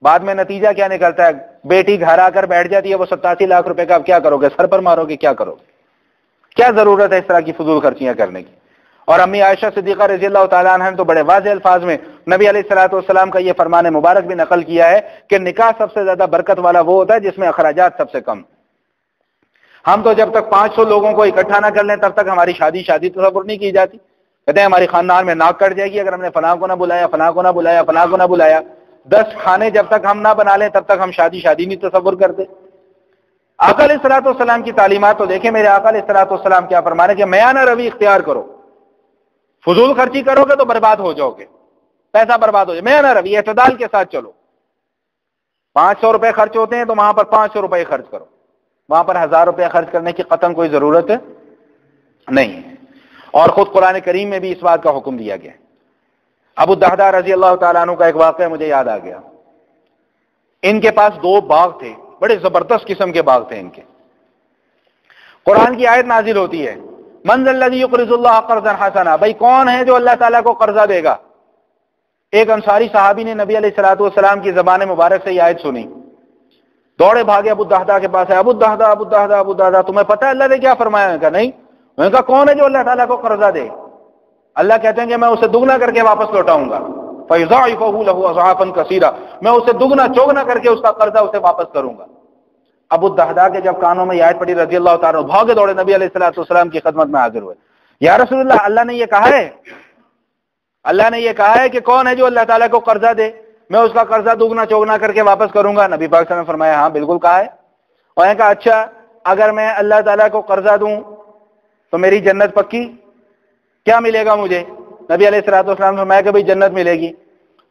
بعد میں نتیجہ کیا نکلتا ہے؟ بیٹی گھر آ کر بیٹھ جاتی ہے، وہ 87 لاکھ روپے کا اب کیا کرو گے؟ سر پر مارو گے؟ کیا کرو گے؟ کیا ضرورت ہے اس طرح کی فضول خرچیاں کرنے کی؟ اور امی عائشہ صدیقہ رضی اللہ تعالیٰ عنہ نے تو بڑے واضح الفاظ میں نبی علیہ الصلوۃ والسلام کا یہ فرمان مبارک بھی نقل کیا ہے کہ نکاح سب سے زیادہ برکت والا وہ ہوتا ہے جس میں اخراجات سب سے کم. ہم تو جب تک 500 لوگوں کو اکٹھا نہ کر لیں تب تک ہماری شادی تصور نہیں کی جاتی. کہتے ہیں ہماری خاندان میں ناک کٹ جائے گی اگر ہم نے فلاں کو نہ بلایا، فلاں کو نہ بلایا، فلاں کو نہ بلایا. 10 کھانے جب تک ہم نہ بنا لیں تب تک ہم شادی نہیں تصور کرتے. آقا علیہ الصلوۃ والسلام کی تعلیمات تو دیکھیں. میرے آقا علیہ الصلوۃ والسلام کیا فرمانے کہ میانہ روی اختیار کرو. فضول خرچی کرو گے تو برباد ہو جاؤ گے، پیسہ برباد ہو جائے. میانہ روی، اعتدال کے ساتھ چلو. 500 روپے خرچ ہوتے ہیں تو وہاں پر 500 روپے خرچ کرو، وہاں پر 1000 روپے خرچ کرنے کی قطعاً کوئی ضرورت نہیں ہے. اور خود قرآن کریم میں بھی اس بات کا حکم دیا گیا. ابو الدرداء رضی اللہ تعالیٰ عنہ کا ایک واقعہ مجھے یاد آ گیا. ان کے پاس 2 باغ تھے، بڑے زبردست قسم کے باغ تھے ان کے. قرآن کی آیت نازل ہوتی ہے، من ذا الذی یقرض اللہ قرضا حسنا. بھائی کون ہے جو اللہ تعالیٰ کو قرضہ دے گا؟ ایک انصاری صحابی نے نبی علیہ الصلوۃ والسلام کی زبان مبارک سے یہ آیت سنی، دوڑے بھاگے ابو الدرداء کے پاس ہے. ابو الدرداء ابو الدرداء ابو الدرداء تمہیں پتہ ہے اللہ نے کیا فرمایا؟ میں کہا نہیں. میں نے کہا کون ہے جو اللہ تعالیٰ کو قرضہ دے؟ اللہ کہتے ہیں کہ میں اسے دگنا کر کے واپس لوٹاؤں گا. فَيُضَاعِفُهُ لَهُ أَضْعَافًا كَثِيرًا. میں اسے دگنا چوگنا کر کے اس کا قرضہ اسے واپس کروں گا. ابو الدرداء کے جب کانوں میں یہ آیت پڑی رضی اللہ تعالیٰ بھاگے دوڑے نبی علیہ الصلوۃ والسلام کی خدمت میں حاضر ہوئے. یا رسول اللہ، اللہ نے یہ کہا ہے، اللہ نے یہ کہا ہے کہ کون ہے جو اللہ تعالیٰ کو قرضہ دے، میں اس کا قرضہ دگنا چوگنا کر کے واپس کروں گا. نبی پاک صلی اللہ علیہ وسلم نے فرمایا ہاں بالکل کہا ہے. اور نے کہا اچھا اگر میں اللہ تعالیٰ کو قرضہ دوں تو میری جنت پکی، کیا ملے گا مجھے؟ نبی علیہ الصلوۃ والسلام نے فرمایا کہ بھئی جنت ملے گی.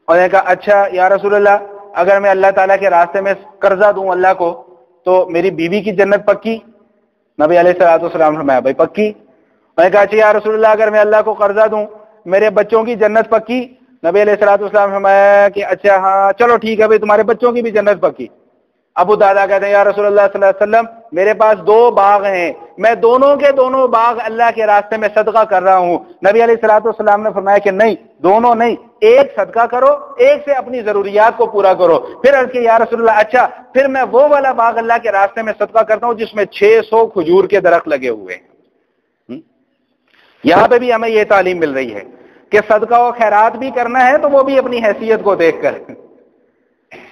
اور نے کہا اچھا یا رسول اللہ اگر میں اللہ تعالیٰ کے راستے میں قرضہ دوں اللہ کو تو میری بیوی کی جنت پکی؟ نبی علیہ الصلوۃ والسلام نے فرمایا بھائی پکی. اور نے کہا اچھا یا رسول اللہ اگر میں اللہ کو قرضہ دوں میرے بچوں کی جنت پکی؟ نبی علیہ الصلوۃ والسلام نے فرمایا کہ اچھا ہاں چلو ٹھیک ہے بھائی تمہارے بچوں کی بھی جنت پکی. ابو الدرداء کہتے ہیں یا رسول اللہ صلی اللہ علیہ وسلم میرے پاس 2 باغ ہیں، میں دونوں کے دونوں باغ اللہ کے راستے میں صدقہ کر رہا ہوں. نبی علیہ الصلوۃ والسلام نے فرمایا کہ نہیں، دونوں نہیں، ایک صدقہ کرو، ایک سے اپنی ضروریات کو پورا کرو. پھر عرض کہ یا رسول اللہ اچھا پھر میں وہ والا باغ اللہ کے راستے میں صدقہ کرتا ہوں جس میں 600 کھجور کے درخت لگے ہوئے ہیں. یہاں پہ بھی ہمیں یہ تعلیم مل رہی ہے کہ صدقہ و خیرات بھی کرنا ہے تو وہ بھی اپنی حیثیت کو دیکھ کر.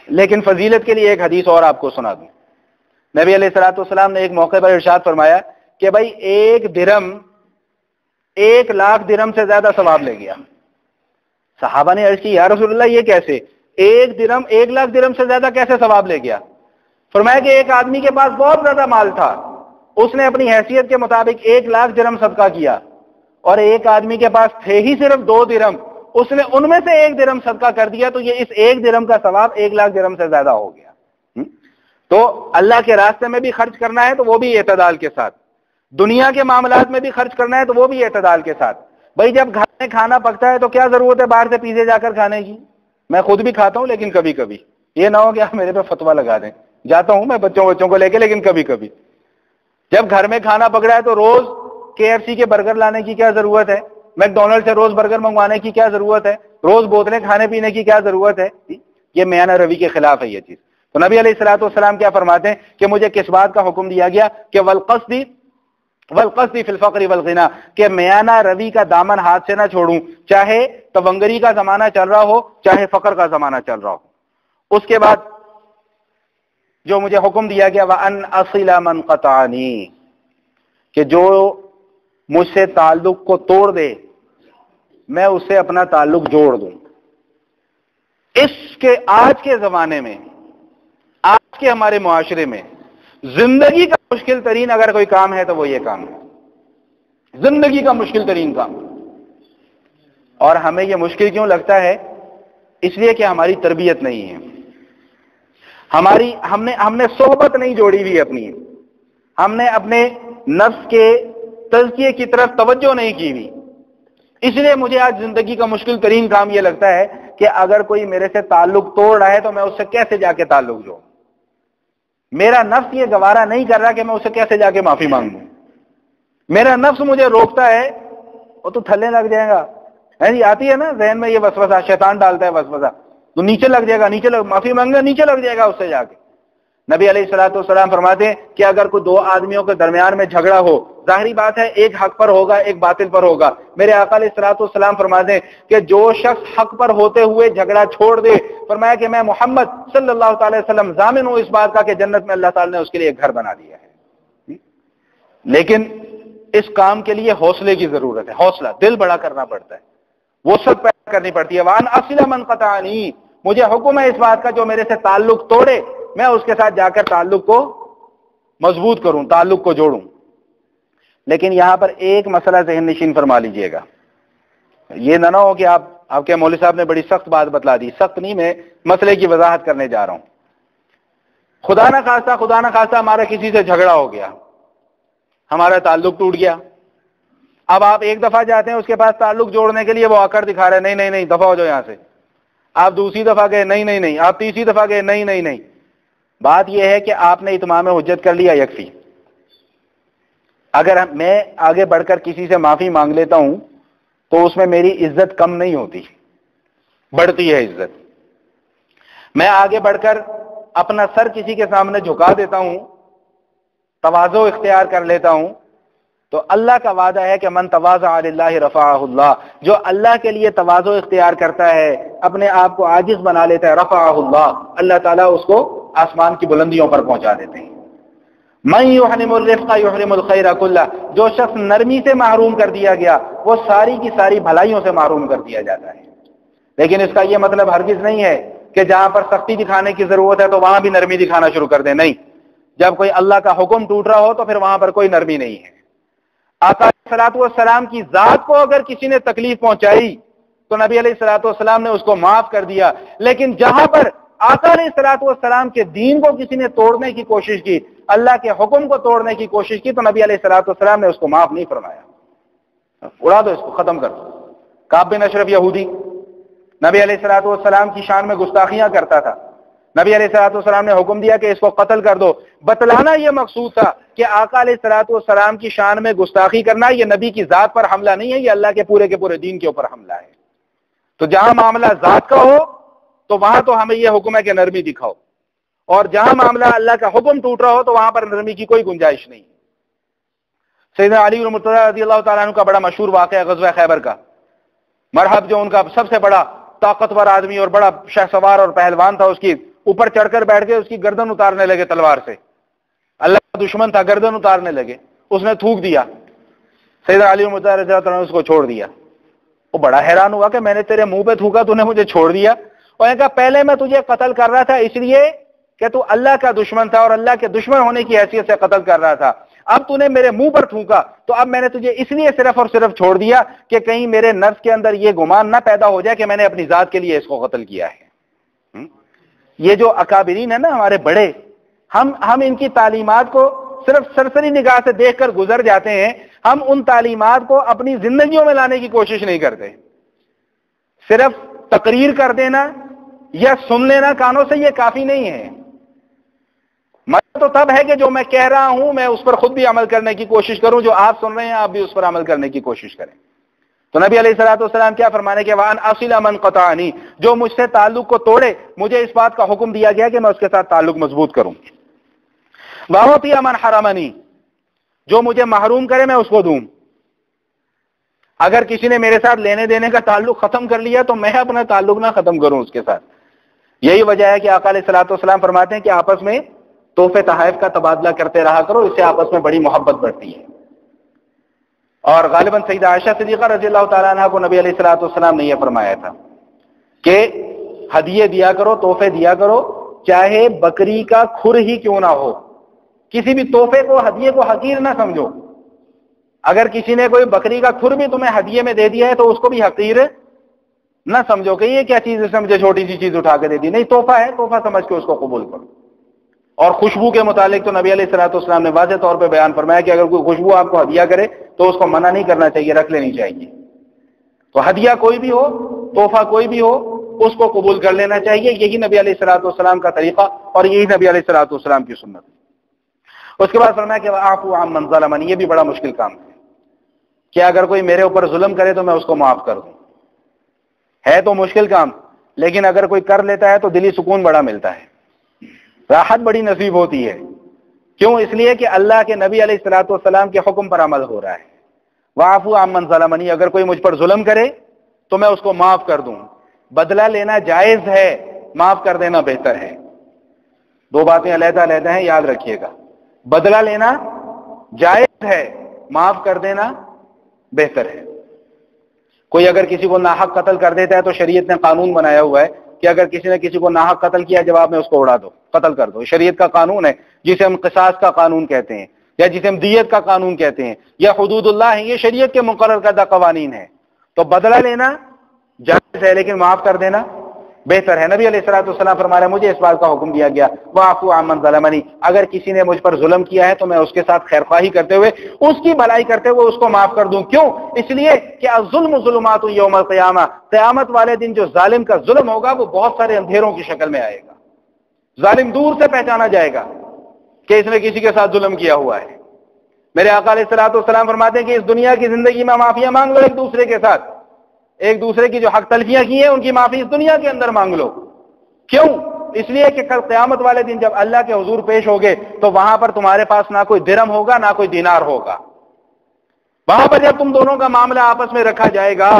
لیکن فضیلت کے لیے ایک حدیث اور آپ کو سنا دوں. نبی علیہ الصلوۃ والسلام نے ایک موقع پر ارشاد فرمایا کہ بھائی 1 درہم 1 لاکھ درہم سے زیادہ ثواب لے گیا. صحابہ نے عرض کی یا رسول اللہ یہ کیسے؟ 1 درہم 1 لاکھ درہم سے زیادہ کیسے ثواب لے گیا؟ فرمایا کہ ایک آدمی کے پاس بہت زیادہ مال تھا، اس نے اپنی حیثیت کے مطابق 1 لاکھ درہم صدقہ کیا، اور ایک آدمی کے پاس تھے ہی صرف 2 درہم، اس نے ان میں سے 1 درہم صدقہ کر دیا تو یہ اس 1 درہم کا ثواب 1 لاکھ درہم سے زیادہ ہو گیا. تو اللہ کے راستے میں بھی خرچ کرنا ہے تو وہ بھی اعتدال کے ساتھ، دنیا کے معاملات میں بھی خرچ کرنا ہے تو وہ بھی اعتدال کے ساتھ. بھائی جب گھر میں کھانا پکتا ہے تو کیا ضرورت ہے باہر سے پیزے جا کر کھانے کی؟ میں خود بھی کھاتا ہوں لیکن کبھی کبھی، یہ نہ ہو کہ آپ میرے پہ فتویٰ لگا دیں. جاتا ہوں میں بچوں کو لے کے لیکن کبھی کبھی. جب گھر میں کھانا پک رہا ہے تو روز KFC کے برگر لانے کی کیا ضرورت ہے؟ میک ڈونلڈ سے روز برگر منگوانے کی کیا ضرورت ہے؟ روز بوتلیں کھانے پینے کی کیا ضرورت ہے؟ یہ میانہ روی کے خلاف ہے یہ چیز. تو نبی علیہ الصلوۃ والسلام کیا فرماتے ہیں کہ مجھے کس بات کا حکم دیا گیا کہ والقصد والقصد فی الفقر والغنا، کہ میانہ روی کا دامن ہاتھ سے نہ چھوڑوں، چاہے تونگری کا زمانہ چل رہا ہو چاہے فقر کا زمانہ چل رہا ہو۔ اس کے بعد جو مجھے حکم دیا گیا وَأَنْ أَصِلَ مَنْ قَطَعَنِي، کہ جو مجھ سے تعلق کو توڑ دے میں اسے اپنا تعلق جوڑ دوں۔ اس کے آج کے زمانے میں، آج کے ہمارے معاشرے میں زندگی کا مشکل ترین اگر کوئی کام ہے تو وہ یہ کام ہے، زندگی کا مشکل ترین کام۔ اور ہمیں یہ مشکل کیوں لگتا ہے؟ اس لیے کہ ہماری تربیت نہیں ہے، ہم نے صحبت نہیں جوڑی ہوئی اپنی، ہم نے اپنے نفس کے تزکیے کی طرف توجہ نہیں کی ہوئی۔ اس لیے مجھے آج زندگی کا مشکل ترین کام یہ لگتا ہے کہ اگر کوئی میرے سے تعلق توڑ رہا ہے تو میں اس سے کیسے جا کے تعلق جوڑوں۔ میرا نفس یہ گوارا نہیں کر رہا کہ میں اسے کیسے جا کے معافی مانگوں۔ میرا نفس مجھے روکتا ہے، وہ تو تھلے لگ جائے گا، جی آتی ہے نا ذہن میں یہ وسوسہ، شیطان ڈالتا ہے وسوسہ، تو نیچے لگ جائے گا، معافی مانگنا نیچے لگ جائے گا اس سے جا کے۔ نبی علیہ الصلوۃ والسلام فرماتے ہیں کہ اگر کوئی دو آدمیوں کے درمیان میں جھگڑا ہو، ظاہری بات ہے ایک حق پر ہوگا ایک باطل پر ہوگا، میرے آقا علیہ الصلوۃ والسلام فرماتے ہیں کہ جو شخص حق پر ہوتے ہوئے جھگڑا چھوڑ دے، فرمایا کہ میں محمد صلی اللہ تعالی وسلم ضامن ہوں اس بات کا کہ جنت میں اللہ تعالی نے اس کے لیے ایک گھر بنا دیا ہے۔ لیکن اس کام کے لیے حوصلے کی ضرورت ہے، حوصلہ، دل بڑا کرنا پڑتا ہے، وہ سب پیدا کرنی پڑتی ہے۔ وَأَنْ أَصِلَ مَنْ قَطَعَنِي، مجھے حکم ہے اس بات کا جو میرے سے تعلق توڑے میں اس کے ساتھ جا کر تعلق کو مضبوط کروں، تعلق کو جوڑوں۔ لیکن یہاں پر ایک مسئلہ ذہن نشین فرما لیجئے گا، یہ نہ ہو کہ آپ کے مولوی صاحب نے بڑی سخت بات بتلا دی، سخت نہیں، میں مسئلے کی وضاحت کرنے جا رہا ہوں۔ خدا نہ خواستہ ہمارا کسی سے جھگڑا ہو گیا، ہمارا تعلق ٹوٹ گیا، اب آپ ایک دفعہ جاتے ہیں اس کے پاس تعلق جوڑنے کے لیے، وہ آکر دکھا رہے ہیں نہیں دفع ہو جاؤ یہاں سے، آپ دوسری دفعہ گئے نہیں، آپ تیسری دفعہ گئے نہیں۔ بات یہ ہے کہ آپ نے اتمام حجت کر لیا، یکفی۔ اگر میں آگے بڑھ کر کسی سے معافی مانگ لیتا ہوں تو اس میں میری عزت کم نہیں ہوتی، بڑھتی ہے عزت۔ میں آگے بڑھ کر اپنا سر کسی کے سامنے جھکا دیتا ہوں، تواضع اختیار کر لیتا ہوں، تو اللہ کا وعدہ ہے کہ من تواضع للہ رفعہ اللہ، جو اللہ کے لیے تواضع اختیار کرتا ہے، اپنے آپ کو عاجز بنا لیتا ہے، رفعہ اللہ، اللہ تعالیٰ اس کو آسمان کی بلندیوں پر پہنچا دیتے ہیں۔ من یحرم الرفق یحرم الخیر کلہ، جو شخص نرمی سے محروم کر دیا گیا وہ ساری کی ساری بھلائیوں سے محروم کر دیا جاتا ہے۔ لیکن اس کا یہ مطلب ہرگز نہیں ہے کہ جہاں پر سختی دکھانے کی ضرورت ہے تو وہاں بھی نرمی دکھانا شروع کر دیں، نہیں۔ جب کوئی اللہ کا حکم ٹوٹ رہا ہو تو پھر وہاں پر کوئی نرمی نہیں ہے۔ آقا علیہ الصلوۃ والسلام کی ذات کو اگر کسی نے تکلیف پہنچائی تو نبی علیہ الصلوۃ والسلام نے اس کو معاف کر دیا، لیکن جہاں پر آقا علیہ الصلوۃ والسلام کے دین کو کسی نے توڑنے کی کوشش کی، اللہ کے حکم کو توڑنے کی کوشش کی، تو نبی علیہ الصلوۃ والسلام نے اس کو معاف نہیں فرمایا، اڑا دو اس کو، ختم کر دو۔ کعب بن اشرف یہودی نبی علیہ الصلوۃ والسلام کی شان میں گستاخیاں کرتا تھا، نبی علیہ الصلوۃ والسلام نے حکم دیا کہ اس کو قتل کر دو۔ بتلانا یہ مقصود تھا کہ آقا علیہ الصلوۃ والسلام کی شان میں گستاخی کرنا یہ نبی کی ذات پر حملہ نہیں ہے، یہ اللہ کے پورے دین کے اوپر حملہ ہے۔ تو جہاں معاملہ ذات کا ہو تو وہاں تو ہمیں یہ حکم ہے کہ نرمی دکھاؤ، اور جہاں معاملہ اللہ کا حکم ٹوٹ رہا ہو تو وہاں پر نرمی کی کوئی گنجائش نہیں۔ سیدنا علی رضی اللہ تعالیٰ عنہ کا بڑا مشہور واقعہ غزوہ خیبر کا، مرحب جو ان کا سب سے بڑا طاقتور آدمی اور بڑا شہسوار اور پہلوان تھا، اس کی اوپر چڑھ کر بیٹھ کے اس کی گردن اتارنے لگے تلوار سے، اللہ کا دشمن تھا، گردن اتارنے لگے، اس نے تھوک دیا، سیدنا علی رضی اللہ تعالیٰ عنہ اس کو چھوڑ دیا۔ وہ بڑا حیران ہوا کہ میں نے تیرے منہ پہ تھوکا، تو نے مجھے چھوڑ دیا۔ اور کہا پہلے میں تجھے قتل کر رہا تھا اس لیے کہ تو اللہ کا دشمن تھا اور اللہ کے دشمن ہونے کی حیثیت سے قتل کر رہا تھا، اب تو نے میرے منہ پر تھوکا تو اب میں نے تجھے اس لیے صرف اور صرف چھوڑ دیا کہ کہیں میرے نفس کے اندر یہ گمان نہ پیدا ہو جائے کہ میں نے اپنی ذات کے لیے اس کو قتل کیا ہے۔ یہ جو اکابرین ہیں نا ہمارے بڑے، ہم ان کی تعلیمات کو صرف سرسری نگاہ سے دیکھ کر گزر جاتے ہیں، ہم ان تعلیمات کو اپنی زندگیوں میں لانے کی کوشش نہیں کرتے۔ صرف تقریر کر دینا یا سن لینا کانوں سے یہ کافی نہیں ہے۔ مطلب تو تب ہے کہ جو میں کہہ رہا ہوں میں اس پر خود بھی عمل کرنے کی کوشش کروں، جو آپ سن رہے ہیں آپ بھی اس پر عمل کرنے کی کوشش کریں۔ تو نبی علیہ الصلوۃ والسلام کیا فرمانے کے وَأَنْ أَصِلَ مَنْ قَطَعَنِي، جو مجھ سے تعلق کو توڑے مجھے اس بات کا حکم دیا گیا کہ میں اس کے ساتھ تعلق مضبوط کروں۔ وَأُعْطِيَ مَنْ حَرَمَنِي، جو مجھے محروم کرے میں اس کو دوں. اگر کسی نے میرے ساتھ لینے دینے کا تعلق ختم کر لیا تو میں اپنا تعلق نہ ختم کروں اس کے ساتھ. یہی وجہ ہے کہ آقا علیہ الصلوۃ والسلام فرماتے ہیں کہ آپس میں تحفے تحائف کا تبادلہ کرتے رہا کرو، اس سے آپس میں بڑی محبت بڑھتی ہے. اور غالباً سیدہ عائشہ صدیقہ رضی اللہ تعالیٰ عنہ کو نبی علیہ الصلوۃ والسلام نے یہ فرمایا تھا کہ ہدیے دیا کرو، تحفے دیا کرو، چاہے بکری کا کھر ہی کیوں نہ ہو. کسی بھی تحفے کو، ہدیے کو حقیر نہ سمجھو. اگر کسی نے کوئی بکری کا کھر بھی تمہیں ہدیے میں دے دیا ہے تو اس کو بھی حقیر نہ سمجھو کہ یہ کیا چیز ہے، سمجھے چھوٹی سی چیز اٹھا کے دے دی. نہیں، تحفہ ہے، تحفہ سمجھ کے اس کو قبول کرو. اور خوشبو کے متعلق تو نبی علیہ الصلوۃ والسلام نے واضح طور پہ بیان فرمایا کہ اگر کوئی خوشبو آپ کو ہدیہ کرے تو اس کو منع نہیں کرنا چاہیے، رکھ لینی چاہیے. تو ہدیہ کوئی بھی ہو، تحفہ کوئی بھی ہو، اس کو قبول کر لینا چاہیے. یہی نبی علیہ الصلوۃ والسلام کا طریقہ اور یہی نبی علیہ الصلوۃ والسلام کی سنت. اس کے بعد فرمایا کہ وَاعْفُوا عَمَّنْ ظَلَمَنِی، یہ بھی بڑا مشکل کام ہے کہ اگر کوئی میرے اوپر ظلم کرے تو میں اس کو معاف کر دوں. ہے تو مشکل کام، لیکن اگر کوئی کر لیتا ہے تو دلی سکون بڑا ملتا ہے، راحت بڑی نصیب ہوتی ہے. کیوں؟ اس لیے کہ اللہ کے نبی علیہ الصلوۃ والسلام کے حکم پر عمل ہو رہا ہے. وَاعْفُوا عَمَّنْ ظَلَمَنِی، اگر کوئی مجھ پر ظلم کرے تو میں اس کو معاف کر دوں. بدلہ لینا جائز ہے، معاف کر دینا بہتر ہے. دو باتیں علیحدہ علیحدہ ہیں، یاد رکھیے گا. بدلہ لینا جائز ہے، معاف کر دینا بہتر ہے. کوئی اگر کسی کو ناحق قتل کر دیتا ہے تو شریعت نے قانون بنایا ہوا ہے کہ اگر کسی نے کسی کو ناحق قتل کیا، جواب میں اس کو اڑا دو، قتل کر دو. شریعت کا قانون ہے جسے ہم قصاص کا قانون کہتے ہیں، یا جسے ہم دیت کا قانون کہتے ہیں، یا حدود اللہ ہیں. یہ شریعت کے مقرر کردہ قوانین ہیں. تو بدلہ لینا جائز ہے لیکن معاف کر دینا بہتر ہے. نبی علیہ الصلوۃ والسلام فرما رہے ہیں مجھے اس بات کا حکم دیا گیا وَاعْفُوا عَمَّنْ ظَلَمَنِی، اگر کسی نے مجھ پر ظلم کیا ہے تو میں اس کے ساتھ خیر خواہی کرتے ہوئے، اس کی بھلائی کرتے ہوئے اس کو معاف کر دوں. کیوں؟ اس لیے کہ الظلم ظلمات یوم القیامہ، قیامت والے دن جو ظالم کا ظلم ہوگا وہ بہت سارے اندھیروں کی شکل میں آئے گا. ظالم دور سے پہچانا جائے گا کہ اس نے کسی کے ساتھ ظلم کیا ہوا ہے. میرے آقا علیہ الصلوۃ والسلام فرماتے ہیں کہ اس دنیا کی زندگی میں معافیاں مانگ لو ایک دوسرے کے ساتھ، ایک دوسرے کی جو حق تلفیاں کی ہیں ان کی معافی اس دنیا کے اندر مانگ لو. کیوں؟ اس لیے کہ کل قیامت والے دن جب اللہ کے حضور پیش ہوگے تو وہاں پر تمہارے پاس نہ کوئی درہم ہوگا نہ کوئی دینار ہوگا. وہاں پر جب تم دونوں کا معاملہ آپس میں رکھا جائے گا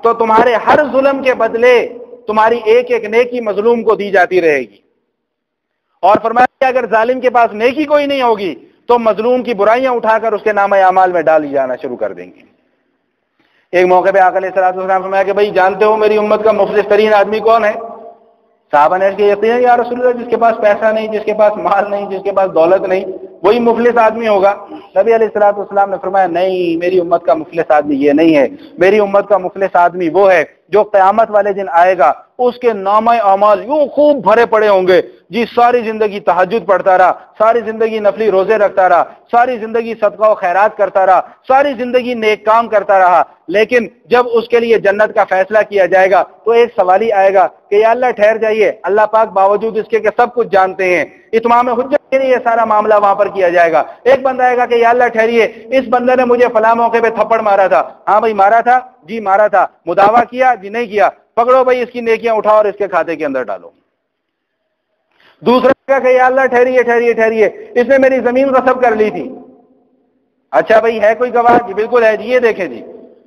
تو تمہارے ہر ظلم کے بدلے تمہاری ایک ایک نیکی مظلوم کو دی جاتی رہے گی. اور فرمایا کہ اگر ظالم کے پاس نیکی کوئی نہیں ہوگی تو مظلوم کی برائیاں اٹھا کر اس کے نامہ اعمال میں ڈالی جانا شروع کر دیں گے. ایک موقع پہ آقا علیہ الصلوۃ والسلام فرمایا کہ بھائی جانتے ہو میری امت کا مفلس ترین آدمی کون ہے؟ صحابہ نے کہ یقین ہے یا رسول اللہ، جس کے پاس پیسہ نہیں، جس کے پاس مال نہیں، جس کے پاس دولت نہیں، وہی مفلس آدمی ہوگا. نبی علیہ الصلوۃ والسلام نے فرمایا نہیں، میری امت کا مفلس آدمی یہ نہیں ہے. میری امت کا مفلس آدمی وہ ہے جو قیامت والے دن آئے گا، اس کے نامہ اعمال یوں خوب بھرے پڑے ہوں گے جی، ساری زندگی تہجد پڑھتا رہا، ساری زندگی نفلی روزے رکھتا رہا، ساری زندگی صدقہ و خیرات کرتا رہا، ساری زندگی نیک کام کرتا رہا، لیکن جب اس کے لیے جنت کا فیصلہ کیا جائے گا تو ایک سوال ہی آئے گا کہ یا اللہ ٹھہر جائیے، اللہ پاک باوجود اس کے کہ سب کچھ جانتے ہیں، اتمام حجت کے لیے سارا معاملہ وہاں پر کیا جائے گا. ایک بندہ آئے گا کہ یا اللہ ٹھہریے، اس بندے نے مجھے فلاں موقع پہ تھپڑ مارا تھا. ہاں بھائی مارا تھا، جی مارا تھا. مداوع کیا؟ جی نہیں کیا. پکڑو بھائی اس کی نیکیاں اٹھاؤ اور اس کے کھاتے کے اندر ڈالو. دوسرا کہ یا اللہ ٹھہریے ٹھہریے ٹھہریے، اس نے میری زمین غصب کر لی تھی. اچھا بھائی ہے کوئی گواہ؟ جی بالکل ہے جی، یہ دیکھیں جی.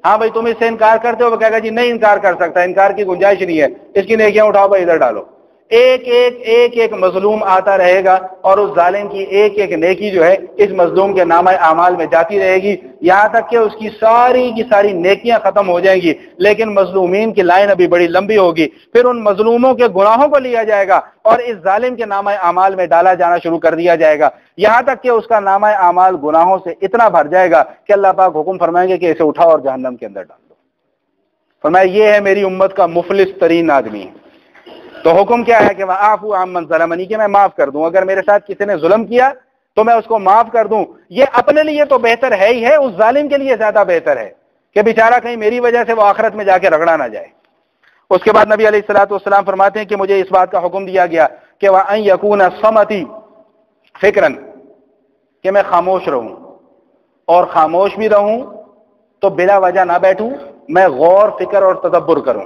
ہاں بھائی تم اس سے انکار کرتے ہو؟ وہ کہے گا جی نہیں انکار کر سکتا، انکار کی گنجائش نہیں ہے، اس کی نیکیاں اٹھاؤ بھائی ادھر ڈالو. ایک ایک ایک ایک مظلوم آتا رہے گا اور اس ظالم کی ایک ایک نیکی جو ہے اس مظلوم کے نامہ اعمال میں جاتی رہے گی، یہاں تک کہ اس کی ساری نیکیاں ختم ہو جائیں گی. لیکن مظلومین کی لائن ابھی بڑی لمبی ہوگی. پھر ان مظلوموں کے گناہوں کو لیا جائے گا اور اس ظالم کے نامہ اعمال میں ڈالا جانا شروع کر دیا جائے گا، یہاں تک کہ اس کا نامہ اعمال گناہوں سے اتنا بھر جائے گا کہ اللہ پاک حکم فرمائیں گے کہ اسے اٹھاؤ اور جہنم کے اندر ڈال دو. فرمایا یہ ہے میری امت کا مفلس ترین آدمی. تو حکم کیا ہے کہ وَاعْفُوا عَمَّنْ ظَلَمَنِی، کہ میں معاف کر دوں. اگر میرے ساتھ کسی نے ظلم کیا تو میں اس کو معاف کر دوں. یہ اپنے لیے تو بہتر ہے ہی ہے، اس ظالم کے لیے زیادہ بہتر ہے کہ بیچارہ کہیں میری وجہ سے وہ آخرت میں جا کے رگڑا نہ جائے. اس کے بعد نبی علیہ الصلوۃ والسلام فرماتے ہیں کہ مجھے اس بات کا حکم دیا گیا کہ وَأَن يَكُونَ صَمْتِي فِكْرًا، کہ میں خاموش رہوں، اور خاموش بھی رہوں تو بلا وجہ نہ بیٹھوں، میں غور فکر اور تدبر کروں.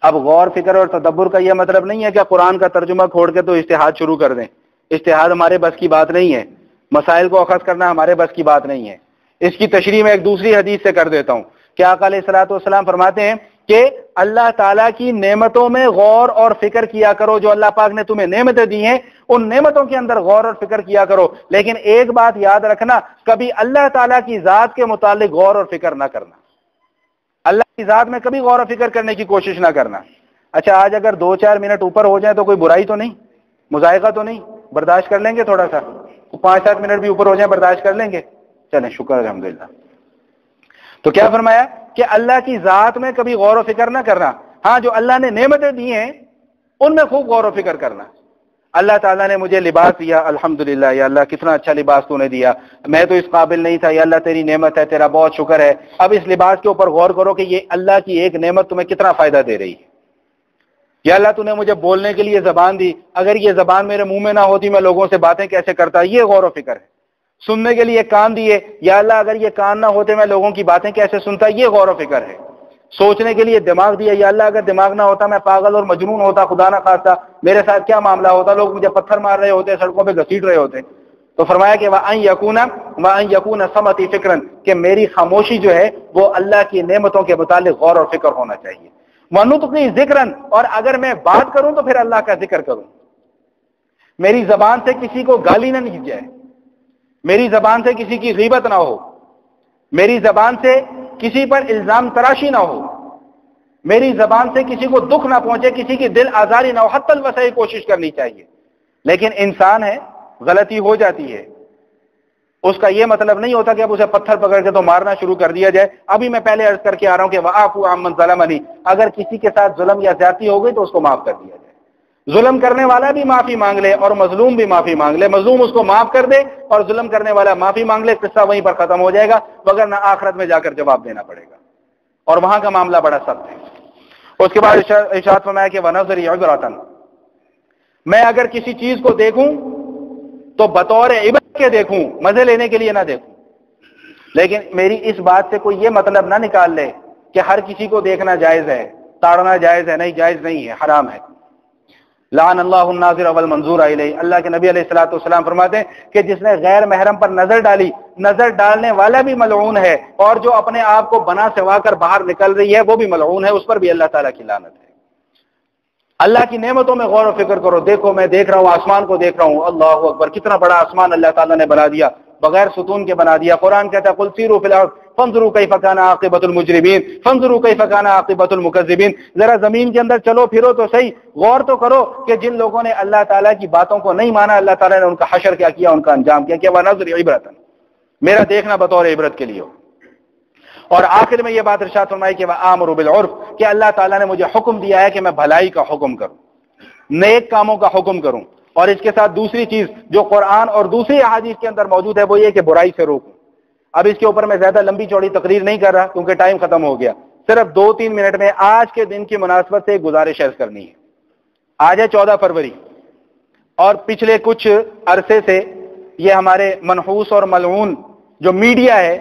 اب غور فکر اور تدبر کا یہ مطلب نہیں ہے کہ قرآن کا ترجمہ کھوڑ کے تو اجتہاد شروع کر دیں. اجتہاد ہمارے بس کی بات نہیں ہے. مسائل کو اخذ کرنا ہمارے بس کی بات نہیں ہے۔ اس کی تشریح میں ایک دوسری حدیث سے کر دیتا ہوں کہ آقا علیہ الصلوۃ والسلام فرماتے ہیں کہ اللہ تعالیٰ کی نعمتوں میں غور اور فکر کیا کرو، جو اللہ پاک نے تمہیں نعمتیں دی ہیں ان نعمتوں کے اندر غور اور فکر کیا کرو، لیکن ایک بات یاد رکھنا، کبھی اللہ تعالیٰ کی ذات کے متعلق غور اور فکر نہ کرنا، اللہ کی ذات میں کبھی غور و فکر کرنے کی کوشش نہ کرنا۔ اچھا آج اگر 2-4 منٹ اوپر ہو جائیں تو کوئی برائی تو نہیں، مذائقہ تو نہیں، برداشت کر لیں گے، تھوڑا سا 5-7 منٹ بھی اوپر ہو جائیں برداشت کر لیں گے؟ چلیں شکر الحمدللہ۔ تو کیا فرمایا کہ اللہ کی ذات میں کبھی غور و فکر نہ کرنا، ہاں جو اللہ نے نعمتیں دی ہیں ان میں خوب غور و فکر کرنا۔ اللہ تعالیٰ نے مجھے لباس دیا، الحمدللہ یا اللہ کتنا اچھا لباس تو نے دیا، میں تو اس قابل نہیں تھا، یا اللہ تیری نعمت ہے، تیرا بہت شکر ہے۔ اب اس لباس کے اوپر غور کرو کہ یہ اللہ کی ایک نعمت تمہیں کتنا فائدہ دے رہی ہے۔ یا اللہ تو نے مجھے بولنے کے لیے زبان دی، اگر یہ زبان میرے منہ میں نہ ہوتی میں لوگوں سے باتیں کیسے کرتا، یہ غور و فکر ہے۔ سننے کے لیے کان دیے، یا اللہ اگر یہ کان نہ ہوتے میں لوگوں کی باتیں کیسے سنتا، یہ غور و فکر ہے۔ سوچنے کے لیے دماغ دیا، یا اللہ اگر دماغ نہ ہوتا میں پاگل اور مجنون ہوتا، خدا نہ خواستہ میرے ساتھ کیا معاملہ ہوتا، لوگ مجھے پتھر مار رہے ہوتے، سڑکوں پہ گھسیٹ رہے ہوتے۔ تو فرمایا کہ وَأَن يَكُونَ سَمْعِي فِكْرًا، کہ میری خاموشی جو ہے وہ اللہ کی نعمتوں کے متعلق غور اور فکر ہونا چاہیے۔ وَنُطْقِي ذِكْرًا، اور اگر میں بات کروں تو پھر اللہ کا ذکر کروں، میری زبان سے کسی کو گالی نہ نکل جائے، میری زبان سے کسی کی غیبت نہ ہو، میری زبان سے کسی پر الزام تراشی نہ ہو، میری زبان سے کسی کو دکھ نہ پہنچے، کسی کی دل آزاری نہ ہو، حتی الوسع کوشش کرنی چاہیے۔ لیکن انسان ہے، غلطی ہو جاتی ہے، اس کا یہ مطلب نہیں ہوتا کہ اب اسے پتھر پکڑ کے تو مارنا شروع کر دیا جائے۔ ابھی میں پہلے عرض کر کے آ رہا ہوں کہ وَاعْفُوا عَمَّنْ ظَلَمَنِي، اگر کسی کے ساتھ ظلم یا زیادتی ہو گئی تو اس کو معاف کر دیا جائے۔ ظلم کرنے والا بھی معافی مانگ لے اور مظلوم بھی معافی مانگ لے، مظلوم اس کو معاف کر دے اور ظلم کرنے والا معافی مانگ لے، قصہ وہیں پر ختم ہو جائے گا، وگرنہ آخرت میں جا کر جواب دینا پڑے گا، اور وہاں کا معاملہ بڑا سخت ہے۔ اس کے بعد ارشاد فرمایا کہ وَنَظْرِ عِبْرَةً، میں اگر کسی چیز کو دیکھوں تو بطور عبرت کے دیکھوں، مزے لینے کے لیے نہ دیکھوں۔ لیکن میری اس بات سے کوئی یہ مطلب نہ نکال لے کہ ہر کسی کو دیکھنا جائز ہے، تاڑنا جائز ہے، نہیں، جائز نہیں ہے، حرام ہے۔ لعن اللہ الناظر والمنظور الیہ، اللہ کے نبی علیہ الصلوۃ والسلام فرماتے ہیں کہ جس نے غیر محرم پر نظر ڈالی، نظر ڈالنے والا بھی ملعون ہے، اور جو اپنے آپ کو بنا سوا کر باہر نکل رہی ہے وہ بھی ملعون ہے، اس پر بھی اللہ تعالیٰ کی لعنت ہے۔ اللہ کی نعمتوں میں غور و فکر کرو، دیکھو میں دیکھ رہا ہوں، آسمان کو دیکھ رہا ہوں، اللہ اکبر، کتنا بڑا آسمان اللہ تعالیٰ نے بنا دیا، بغیر ستون کے بنا دیا۔ قرآن کہتا ہے قل سیروا فی الارض فانظروا کیف کان عاقبۃ المجرمین فانظروا کیف کان عاقبۃ المکذبین، ذرا زمین کے اندر چلو پھرو تو صحیح، غور تو کرو کہ جن لوگوں نے اللہ تعالیٰ کی باتوں کو نہیں مانا، اللہ تعالیٰ نے ان کا حشر کیا کیا، ان کا انجام کیا کیا۔ وَنَظْرِ عِبْرَةً، میرا دیکھنا بطور عبرت کے لیے ہو۔ اور آخر میں یہ بات ارشاد فرمائی کہ وَآمُرُ بِالْعُرْفِ، کہ اللہ تعالیٰ نے مجھے حکم دیا ہے کہ میں بھلائی کا حکم کروں، نیک کاموں کا حکم کروں، اور اس کے ساتھ دوسری چیز جو قرآن اور دوسری احادیث کے اندر موجود ہے وہ یہ کہ برائی سے روکوں۔ اب اس کے اوپر میں زیادہ لمبی چوڑی تقریر نہیں کر رہا کیونکہ ٹائم ختم ہو گیا، صرف 2-3 منٹ میں آج کے دن کی مناسبت سے ایک گزارش عرض کرنی ہے۔ آج ہے 14 فروری، اور پچھلے کچھ عرصے سے یہ ہمارے منحوس اور ملعون جو میڈیا ہے،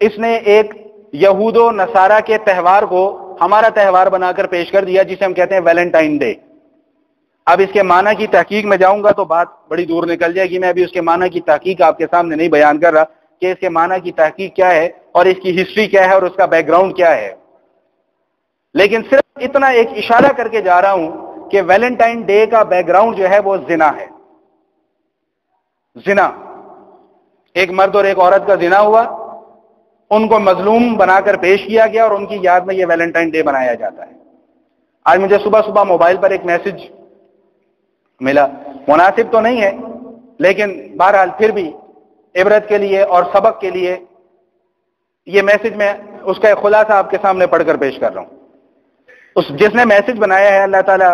اس نے ایک یہود و نصارہ کے تہوار کو ہمارا تہوار بنا کر پیش کر دیا، جسے ہم کہتے ہیں ویلنٹائن ڈے۔ اب اس کے معنی کی تحقیق میں جاؤں گا تو بات بڑی دور نکل جائے گی، میں ابھی اس کے معنی کی تحقیق آپ کے سامنے نہیں بیان کر رہا کہ اس کے معنی کی تحقیق کیا ہے اور اس کی ہسٹری کیا ہے اور اس کا بیک گراؤنڈ کیا ہے، لیکن صرف اتنا ایک اشارہ کر کے جا رہا ہوں کہ ویلنٹائن ڈے کا بیک گراؤنڈ جو ہے وہ زنا ہے۔ زنا، ایک مرد اور ایک عورت کا زنا ہوا، ان کو مظلوم بنا کر پیش کیا گیا اور ان کی یاد میں یہ ویلنٹائن ڈے منایا جاتا ہے۔ آج مجھے صبح موبائل پر ایک میسج ملا، مناسب تو نہیں ہے لیکن بہرحال پھر بھی عبرت کے لیے اور سبق کے لیے یہ میسج میں اس کا ایک خلاصہ آپ کے سامنے پڑھ کر پیش کر رہا ہوں۔ جس نے میسج بنایا ہے اللہ تعالیٰ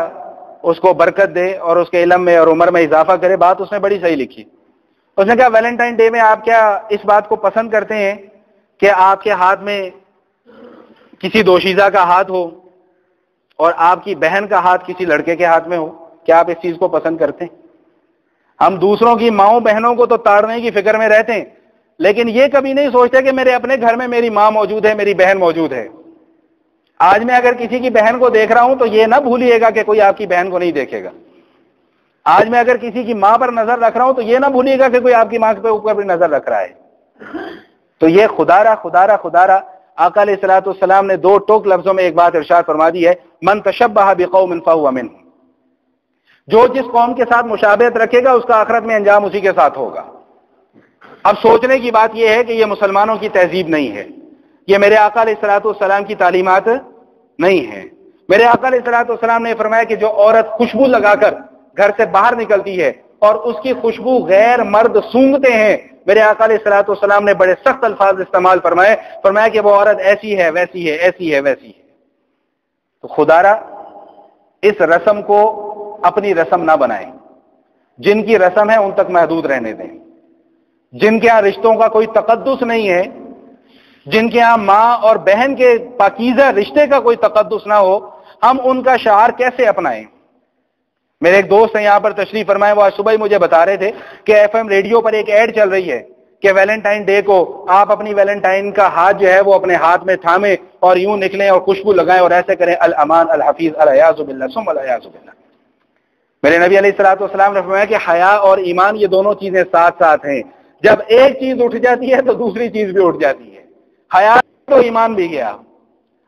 اس کو برکت دے اور اس کے علم میں اور عمر میں اضافہ کرے، بات اس نے بڑی صحیح لکھی۔ اس نے کہا ویلنٹائن ڈے میں آپ کیا اس بات کو پسند کرتے ہیں کہ آپ کے ہاتھ میں کسی دوشیزہ کا ہاتھ ہو اور آپ کی بہن کا ہاتھ کسی لڑکے کے ہاتھ میں ہو؟ کیا آپ اس چیز کو پسند کرتے ہیں؟ ہم دوسروں کی ماؤں بہنوں کو تو تاڑنے کی فکر میں رہتے ہیں، لیکن یہ کبھی نہیں سوچتے کہ میرے اپنے گھر میں میری ماں موجود ہے، میری بہن موجود ہے۔ آج میں اگر کسی کی بہن کو دیکھ رہا ہوں تو یہ نہ بھولیے گا کہ کوئی آپ کی بہن کو نہیں دیکھے گا۔ آج میں اگر کسی کی ماں پر نظر رکھ رہا ہوں تو یہ نہ بھولیے گا کہ کوئی آپ کی ماں پہ اوپر بھی نظر رکھ رہا ہے۔ تو یہ خدارہ خدارہ خدارہ، آقا علیہ الصلوۃ والسلام نے دو ٹوک لفظوں میں ایک بات ارشاد فرما دی ہے، من تشبہ بقوم فہو منہم، جو جس قوم کے ساتھ مشابہت رکھے گا اس کا آخرت میں انجام اسی کے ساتھ ہوگا۔ اب سوچنے کی بات یہ ہے کہ یہ مسلمانوں کی تہذیب نہیں ہے، یہ میرے آقا علیہ الصلوۃ والسلام کی تعلیمات نہیں ہے۔ میرے آقا علیہ الصلوۃ والسلام نے فرمایا کہ جو عورت خوشبو لگا کر گھر سے باہر نکلتی ہے اور اس کی خوشبو غیر مرد سونگھتے ہیں، میرے آقا علیہ الصلوۃ والسلام نے بڑے سخت الفاظ استعمال فرمایا کہ وہ عورت ایسی ہے، ویسی ہے، ایسی ہے، ویسی ہے۔ تو خدارہ اس رسم کو اپنی رسم نہ بنائیں، جن کی رسم ہے ان تک محدود رہنے دیں، جن کے ہاں رشتوں کا کوئی تقدس نہیں ہے، جن کے ہاں ماں اور بہن کے پاکیزہ رشتے کا کوئی تقدس نہ ہو، ہم ان کا شعار کیسے اپنائیں؟ میرے ایک دوست ہیں یہاں پر تشریف فرمائے، وہ آج صبح ہی مجھے بتا رہے تھے کہ ایف ایم ریڈیو پر ایک ایڈ چل رہی ہے کہ ویلنٹائن ڈے کو آپ اپنی ویلنٹائن کا ہاتھ جو ہے وہ اپنے ہاتھ میں تھامیں اور یوں نکلیں اور خوشبو لگائیں اور ایسے کریں، الامان الحفیظ العیاذ باللہ ثم العیاذ باللہ۔ میرے نبی علیہ الصلوۃ والسلام نے فرمایا کہ حیا اور ایمان یہ دونوں چیزیں ساتھ ساتھ ہیں، جب ایک چیز اٹھ جاتی ہے تو دوسری چیز بھی اٹھ جاتی ہے۔ حیا تو ایمان بھی گیا،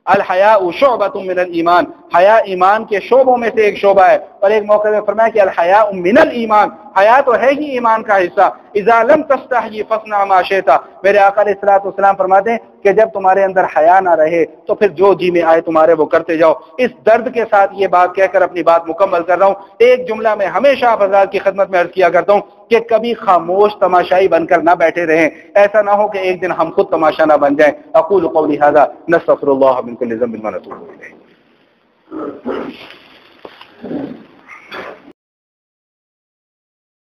الحیاء شعبۃ من الایمان، حیا ایمان کے شعبوں میں سے ایک شعبہ ہے، اور ایک موقع میں فرمایا کہ الحیاء من الایمان، حیا تو ہے ہی ایمان کا حصہ، اذا لم تستحی فاصنع ما شئت۔ میرے آقا علیہ الصلوۃ والسلام فرماتے ہیں کہ جب تمہارے اندر حیا نہ رہے تو پھر جو جی میں آئے تمہارے وہ کرتے جاؤ۔ اس درد کے ساتھ یہ بات کہہ کر اپنی بات مکمل کر رہا ہوں۔ ایک جملہ میں ہمیشہ آپ حضرات کی خدمت میں عرض کیا کرتا ہوں کہ کبھی خاموش تماشائی بن کر نہ بیٹھے رہیں، ایسا نہ ہو کہ ایک دن ہم خود تماشا نہ بن جائیں۔ اقول قولی ھذا نستغفر اللہ من کل ذنب ونتوب الیہ۔